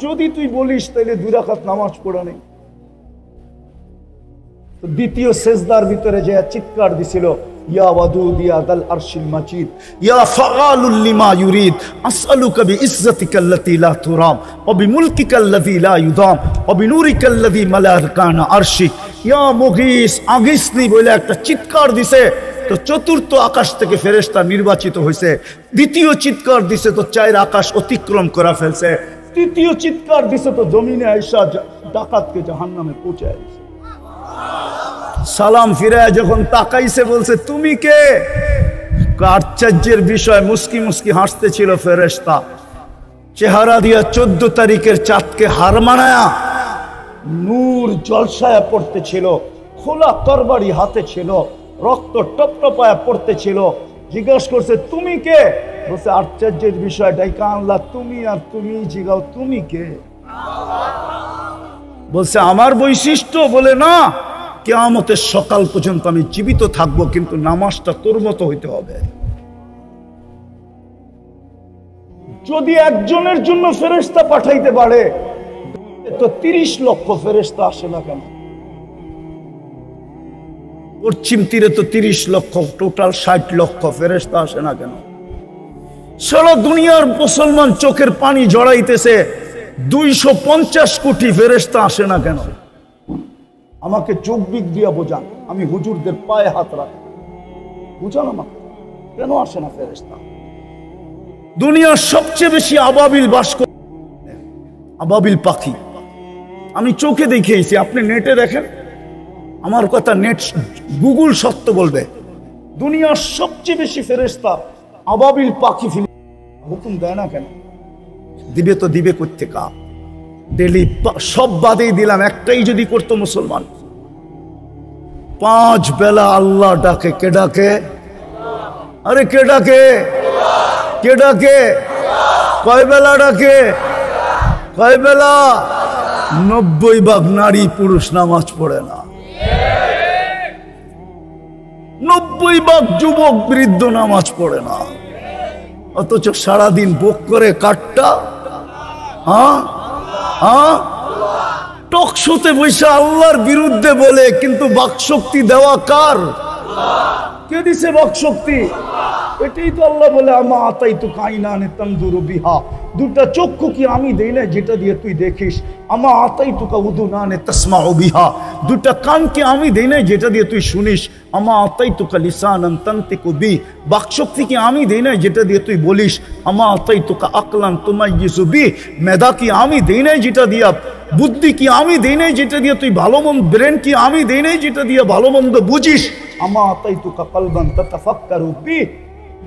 যদি তুই বলিস তাহলে 2 রাকাত নামাজ পড়া নেই। দ্বিতীয় সেজদার ভিতরে যে চিৎকার দিছিল, ইয়া ওয়াদুদ ইয়া দাল আরশিল মাজিদ ইয়া ফাআলুল লিমা ইউরিদ আসআলুকা বিইজ্জাতিকাল্লাতী লা তুরাম ওয়া বিমুলকিকাল্লাযী লা ইউদাম ওয়া বিনুরিকাল্লাযী মালাআ কানা আরশিক ইয়া মুগীস আগিসনি বলে একটা চিৎকার দিছে। তো চতুর্থ আকাশ থেকে ফেরেশতা নির্বাচিত হয়েছে। দ্বিতীয় চিৎকার দিছে তো 4 আকাশ অতিক্রম করা ফেলছে। তৃতীয় চিৎকার দিছে তো জমিনে আয়েশা ডাকাতকে জাহান্নামে পৌঁছায় দিছে। সালাম ফিরায় যখন তাকাইছে বলছে তুমি কে? আশ্চর্যের বিষয়, মুস্কি মুস্কি হাসতে ছিল ফেরেশতা। চেহারা দিয়া 14 তারিখের চাঁদকে হার মানায়া নূর জলসায়া পড়তে ছিল, খোলা তরবারি হাতে ছিল, রক্ত টপটপায়া পড়তে ছিল। জিজ্ঞাসা করছে তুমি কে? বলছে আশ্চর্যের বিষয়, ডাইকা আল্লাহ তুমি, আর তুমি জিগাও তুমি কে? বলছে আমার বৈশিষ্ট্য? বলে না, কিয়ামতের সকাল পর্যন্ত আমি জীবিত থাকবো, কিন্তু নামাজটা তোর মতো হইতে হবে। যদি একজনের জন্য ফেরেশতা পাঠাইতে পারে তো 30 লক্ষ ফেরেশতা আসে না কেন? পশ্চিম তীরে তো 30 লক্ষ, টোটাল 60 লক্ষ ফেরেশতা আসে না কেন? সারা দুনিয়ার মুসলমান চোখের পানি জড়াইতেছে, 250 কোটি ফেরেশতা আসে না কেন? আমাকে চোখ বিক দিয়া বোঝান, আমি হুজুরদের পায়ে হাত রাখি, বুঝান আমাকে কেন আসে না ফেরেশতা? দুনিয়ার সবচেয়ে বেশি আবাবিল বাস করে, আবাবিল পাখি আমি চোখে দেখিয়েছি, আপনি নেটে দেখেন। আমার কথা নেট, গুগল সত্য বলবে। দুনিয়ার সবচেয়ে বেশি ফেরেশতা আবাবিল পাখি। হুকুম দেয় না কেন? দিবে তো দিবে কোত্থেকা? ডেলি সব বাদেই দিলাম, একটাই যদি করতো মুসলমান, 5 বেলা আল্লাহ ডাকে। কে ডাকে? আরে কে ডাকে? কে ডাকে? কয় বেলা ডাকে? কয় বেলা? 90 নারী পুরুষ নামাজ পড়ে না। 90 যুবক বৃদ্ধ নামাজ পড়ে না, অথচ সারাদিন ভোগ করে কাটটা। টকশোতে বসে আল্লাহর বিরুদ্ধে বলে, কিন্তু বাকশক্তি দেওয়া কার? কে দিছে বাকশক্তি? এটাই তো আল্লাহ বলে আমা আতাইতু কাইনানে তানজুরু বিহা, 2টা চক্ষু কি আমি দেই না যেটা দিয়ে তুই দেখিস? আমা আতাইতুকা উদুনানে তাসমাউ বিহা, 2টা কান কি আমি দেই না যেটা দিয়ে তুই শুনিস? আমা আতাইতুকা লিসানান তানতিকু বি, বাকশক্তি কি আমি দেই না যেটা দিয়ে তুই বলিস? আমা আতাইতুকা আকলান তুমাইয়িজু বি, মেধা কি আমি দেই না যেটা দিয়া, বুদ্ধি কি আমি দেই না যেটা দিয়ে তুই ভালো মন্দ, ব্রেন কি আমি দেই না যেটা দিয়ে ভালো মন্দ বুঝিস? আমা আতাইতুকা কলবান তাতাফাক্কারু বি,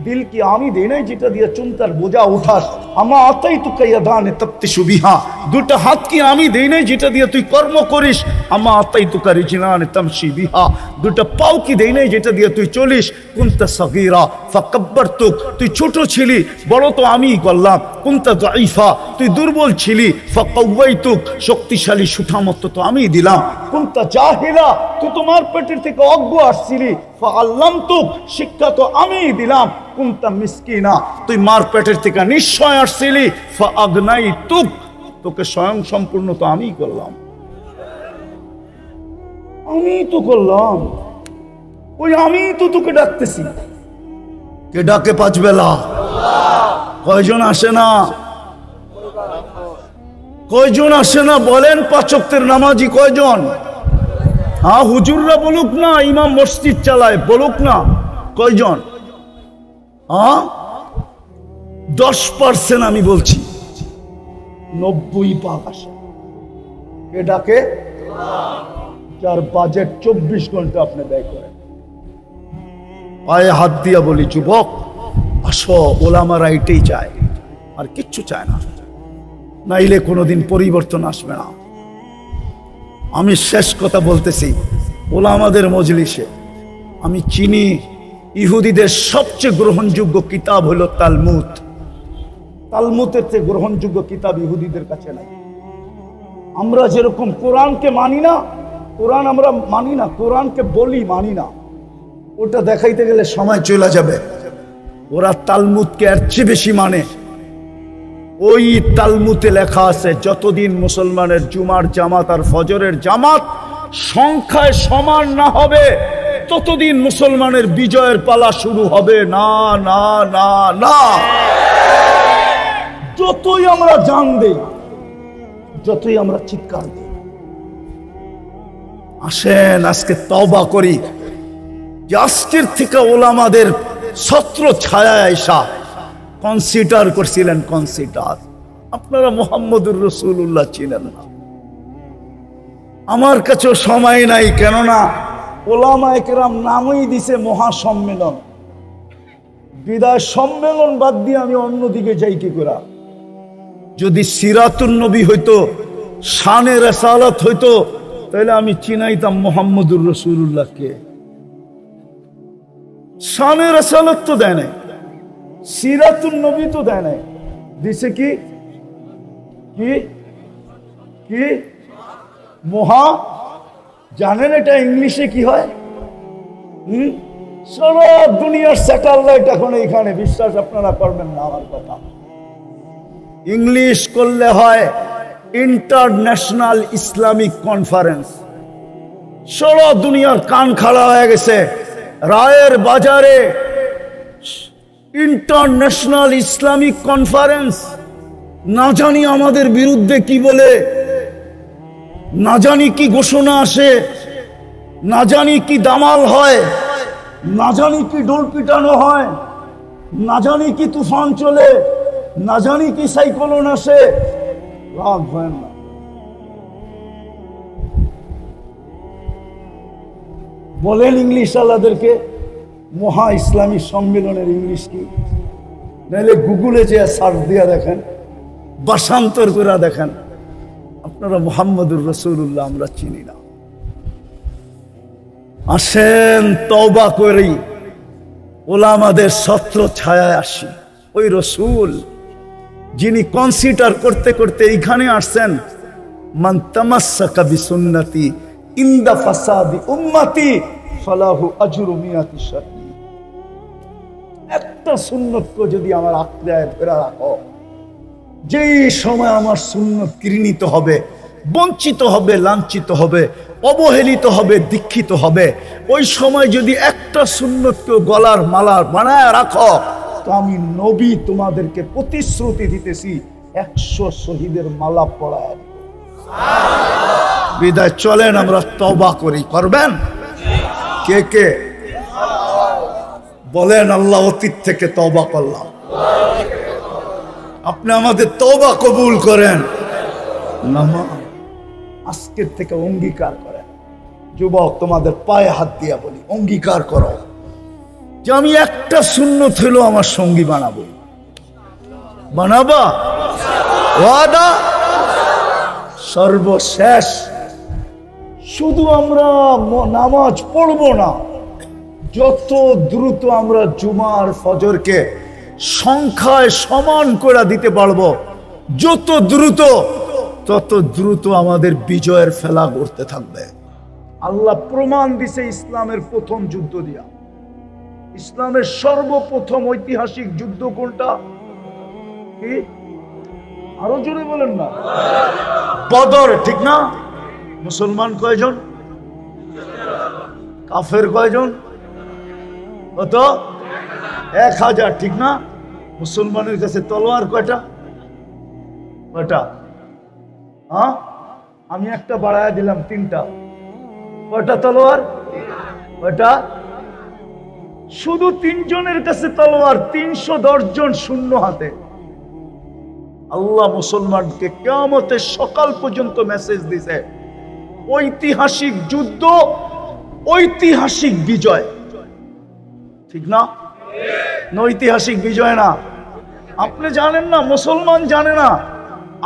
দিল কি আমি দেই নাই যেটা দিয়ে চিন্তার বোঝা উঠাস? আমা আতাইতুকা ইয়াদানে তাবতিশু বিহা, দুটো হাত কি আমি দেই নাই যেটা দিয়ে তুই কর্ম করিস? আমা আতাইতুকা রিজলানে তামশি বিহা, দুটো পাও কি দেই নাই যেটা দিয়ে তুই চলিস? কুনতা সগীরা ফাকাব্বারতুক, তুই ছোট ছিলি, বড় তো আমিই করলাম। কুনতা দাঈফা, তুই দুর্বল ছিলি, ফাকাওয়াইতুক, শক্তিশালী সুঠামত তো আমিই দিলাম। কুনতা জাহিলা, তুই তোমার পেটের থেকে অজ্ঞ আসছিলি, ফাআল্লামতুক, শিক্ষা তো আমিই দিলাম। কুনতা মিসকিনা, তুই মার পেটের থেকে নিশ্চয় আসছিলি, ফাআগনাইতুক, তোকে স্বয়ং সম্পূর্ণ তো আমিই করলাম, আমিই তো করলাম। ওই আমিই তো তোকে ডাকতেছি। কে ডাকে পাঁচ বেলা? কয়জন আসে না? কয়জন আসে না বলেন? পাঁচ ওয়াক্তের নামাজি কয়জন? হ্যাঁ, হুজুররা বলুক না, ইমাম মসজিদ চালায়, বলুক না কয়জন? হ্যাঁ, 10% আমি বলছি, 90% আসে। কে ডাকে? যার বাজেট 24 ঘন্টা আপনি ব্যয় করেন। পায়ে হাত দিয়া বলি, যুবক আসো, ওলামারা এটাই চায়, আর কিচ্ছু চায় না, নাইলে কোনোদিন পরিবর্তন আসবে না। আমি শেষ কথা বলতেছি, ওলামাদের মজলিসে আমি চিনি ইহুদিদের সবচেয়ে গ্রহণযোগ্য কিতাব হলো তালমুদ। তালমুদের চেয়ে গ্রহণযোগ্য কিতাব ইহুদিদের কাছে নাই। আমরা যেরকম কোরআনকে মানি না, কোরআন আমরা মানি না, কোরআনকে বলি মানি না, ওটা দেখাইতে গেলে সময় চলে যাবে। ওরা তালমুদকে এর চেয়ে বেশি মানে। ওই তালমুদে লেখা আছে, যতদিন মুসলমানের জুমার জামাত আর ফজরের জামাত সংখ্যায় সমান না হবে, ততদিন মুসলমানের বিজয়ের পালা শুরু হবে না, না, না, না। যতই আমরা জান দেই, যতই আমরা চিৎকার দিই, আসেন আজকে তওবা করি যে আজকের থেকে ওলামাদের ছত্র ছায়া আয়েশা কনসিডার করছিলেন। কনসিডার, আপনারা মুহাম্মদুর রাসূলুল্লাহ চিনেন না। আমার কাছেও সময় নাই, কেননা ওলামায়ে কেরাম নামই দিছে মহাসম্মেলন। বিদায় সম্মেলন বাদ দিয়ে আমি অন্যদিকে যাই কি করে? যদি সিরাতুন নবী হইতো, শানে রাসালাত হইতো, তাহলে আমি চিনাইতাম মুহাম্মদুর রাসূলুল্লাহকে। শানে রাসালাত তো দেয় নাই, সিরাতুন নবী তো দেয় নাই, দিছে কি? কি কি মহা, জানেন এটা ইংলিশে কি হয়? সারা দুনিয়ার স্যাটেলাইট এখন এখানে, বিশ্বাস আপনারা করবেন না আমার কথা। ইংলিশ করলে হয় ইন্টারন্যাশনাল ইসলামিক কনফারেন্স। সারা দুনিয়ার কান খাড়া হয়ে গেছে। রায়ের বাজারে ইন্টারন্যাশনাল ইসলামিক কনফারেন্স, না জানি আমাদের বিরুদ্ধে কি বলে, না জানি কি ঘোষণা আসে, না জানি কি দামাল হয়, না জানি কি ডোল পিটানো হয়, না জানি কি তুফান চলে, না জানি কি সাইক্লোন আসে। রাগ হয় না, বলেন ইংলিশ আলাদেরকে মহা ইসলামী সম্মেলনের ইংলিশ কি? নাহলে গুগলে যে সার্চ দিয়া দেখেন, ভাষান্তর করে দেখেন। আপনারা মুহাম্মদুর রাসূলুল্লাহ আমরা চিনি না। আসেন তওবা করি, ওলামাদের ছত্র ছায়ায় আসি। ওই রসুল যিনি কনসিডার করতে করতে এইখানে আসছেন, মান তামাসসাকা বিসুন্নতি ইনদা ফাসাদি উম্মতি ফালাহু আজরু মিয়াতি শাহীদ। একটা সুন্নতকে যদি আমার আঁকড়ায় ধরে রাখো, যেই সময় আমার সুন্নত ঘৃণিত হবে, বঞ্চিত হবে, লাঞ্ছিত হবে, অবহেলিত হবে, দীক্ষিত হবে, ওই সময় যদি একটা সুন্নতকে গলার মালা বানায় রাখো, তো আমি নবী তোমাদেরকে প্রতিশ্রুতি দিতেছি 100 শহীদের মালা পড়ায়। বিদায় চলেন আমরা তওবা করি। করবেন কে কে? বলেন আল্লাহ অতীত থেকে তওবা করলাম, আপনি আমাদের তওবা কবুল করেন। আজকের থেকে অঙ্গীকার করেন। যুবক তোমাদের পায়ে হাত দিয়া বলি, অঙ্গীকার করো যে আমি একটা সুন্নত হলো আমার সঙ্গী বানাবো। বানাবা? ওয়াদা? সর্বশেষ শুধু আমরা নামাজ পড়বো না, যত দ্রুত আমরা জুমার ফজরকে সংখ্যায় সমান করে দিতে পারবো, যত দ্রুত তত দ্রুত আমাদের বিজয়ের ফেলা করতে থাকবে। আল্লাহ প্রমাণ দিছে ইসলামের প্রথম যুদ্ধ দিয়া। ইসলামের সর্বপ্রথম ঐতিহাসিক যুদ্ধ কোনটা? কি? আরো জোরে বলেন না। বদর, ঠিক না? মুসলমান কয়জন? কাফের কয়জন? কত? 1000, ঠিক না? মুসলমানের কাছে তলোয়ার কয়টা? কয়টা? হ্যাঁ, আমি একটা বাড়ায় দিলাম 3টা। কয়টা তলোয়ার? কয়টা? শুধু 3 জনের কাছে তলোয়ার, 310 জন শূন্য হাতে। আল্লাহ মুসলমানকে কিয়ামতের সকাল পর্যন্ত মেসেজ দিছে, ঐতিহাসিক যুদ্ধ, ঐতিহাসিক বিজয়। ঠিক না? ঐতিহাসিক বিজয় না? আপনি জানেন না, মুসলমান জানে না।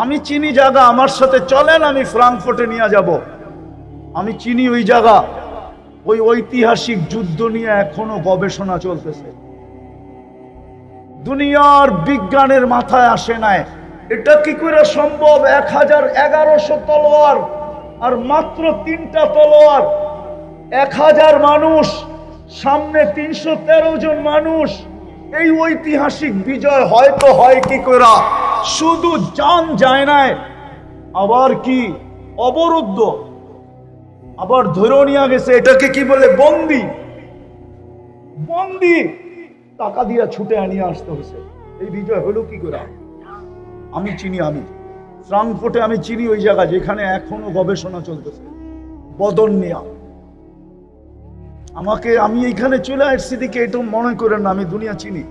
আমি চিনি জায়গা, আমার সাথে চলেন, আমি ফ্রাঙ্কফুর্টে নিয়ে যাব। আমি চিনি ওই জায়গা। ওই ঐতিহাসিক যুদ্ধ নিয়ে এখনো গবেষণা চলতেছে। দুনিয়ার বিজ্ঞানের মাথায় আসে নাই এটা কি করে সম্ভব। 1100 তলোয়ার আর মাত্র 3টা তলোয়ার, 1000 মানুষ, সামনে 313 জন মানুষ। এই ঐতিহাসিক বিজয় হয়তো হয় কি করে? শুধু জান যায় নাই, আবার কি অবরুদ্ধ, আবার ধরে নিয়ে গেছে। এটাকে কি বলে? বন্দি। বন্দি টাকা দিয়া ছুটে আনিয়ে আসতে হয়েছে। এই বিজয় হলো কি করে? আমি চিনি, আমি ফ্রাঙ্কফুর্টে আমি চিনি ওই জায়গা যেখানে এখনো গবেষণা চলতেছে বদর নিয়া। আমি এইখানে চলে আসছি দিকে এটা মনে করেন না, আমি দুনিয়া চিনি।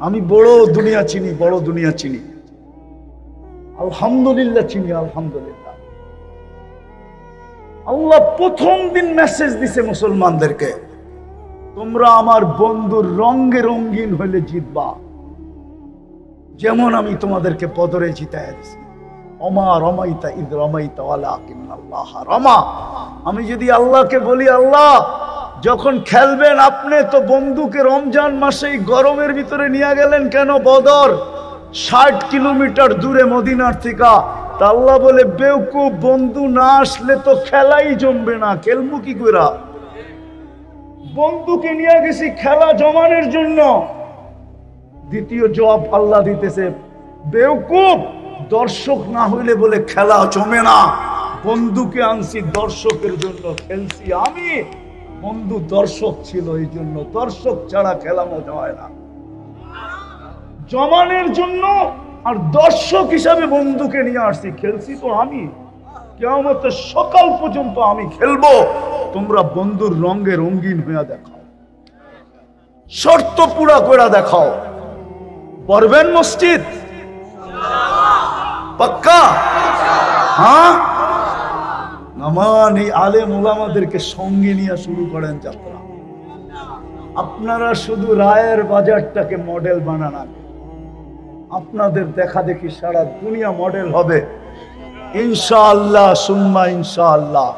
আমি বড় দুনিয়া চিনি, বড় দুনিয়া চিনি। আলহামদুলিল্লাহ চিনি, আলহামদুলিল্লাহ। আল্লাহ প্রথম দিন মেসেজ দিছে মুসলমানদেরকে, তোমরা আমার বন্ধুর রঙে রঙিন হইলে জিতবা, যেমন আমি তোমাদেরকে বদরে জিতায় দিছি। ওমা রমাইতা ইদ রমাইতা ওয়ালাকিন্নাল্লাহ রমা। আমি যদি আল্লাহকে বলি, আল্লাহ যখন খেলবেন আপনি তো বন্ধুকে রমজান মাসে গরমের ভিতরে নিয়ে গেলেন কেন বদর, 60 কিলোমিটার দূরে মদিনার থেকে। তা আল্লাহ বলে, বেওকুফ, বন্ধু না আসলে তো খেলাই জমবে না, খেলবো কি করে? বন্ধুকে নিয়ে গেছি খেলা জমানোর জন্য। দ্বিতীয় জবাব আল্লাহ দিতেছে, বেওকুফ, দর্শক না হইলে বলে খেলা জমে না। বন্ধুকে আনছি দর্শকের জন্য, খেলছি আমি। বন্ধু দর্শক ছিল, এই জন্য। দর্শক ছাড়া খেলা মজা হয় না। জমানের জন্য আর দর্শক হিসাবে বন্ধুকে নিয়ে আসছি, খেলছি তো আমি। কিয়ামতের সকাল পর্যন্ত আমি খেলবো, তোমরা বন্ধুর রঙে রঙিন হইয়া দেখাও, শর্ত পুরা করে দেখাও। পড়বেন মসজিদ? পাক্কা? হ্যাঁ, নামান এই আলেম ওলামাদেরকে সঙ্গে নিয়ে শুরু করেন যাত্রা। আপনারা শুধু রায়ের বাজারটাকে মডেল বানান, আপনাদের দেখা দেখি সারা দুনিয়া মডেল হবে ইনশাআল্লাহ, সুম্মা ইনশাআল্লাহ।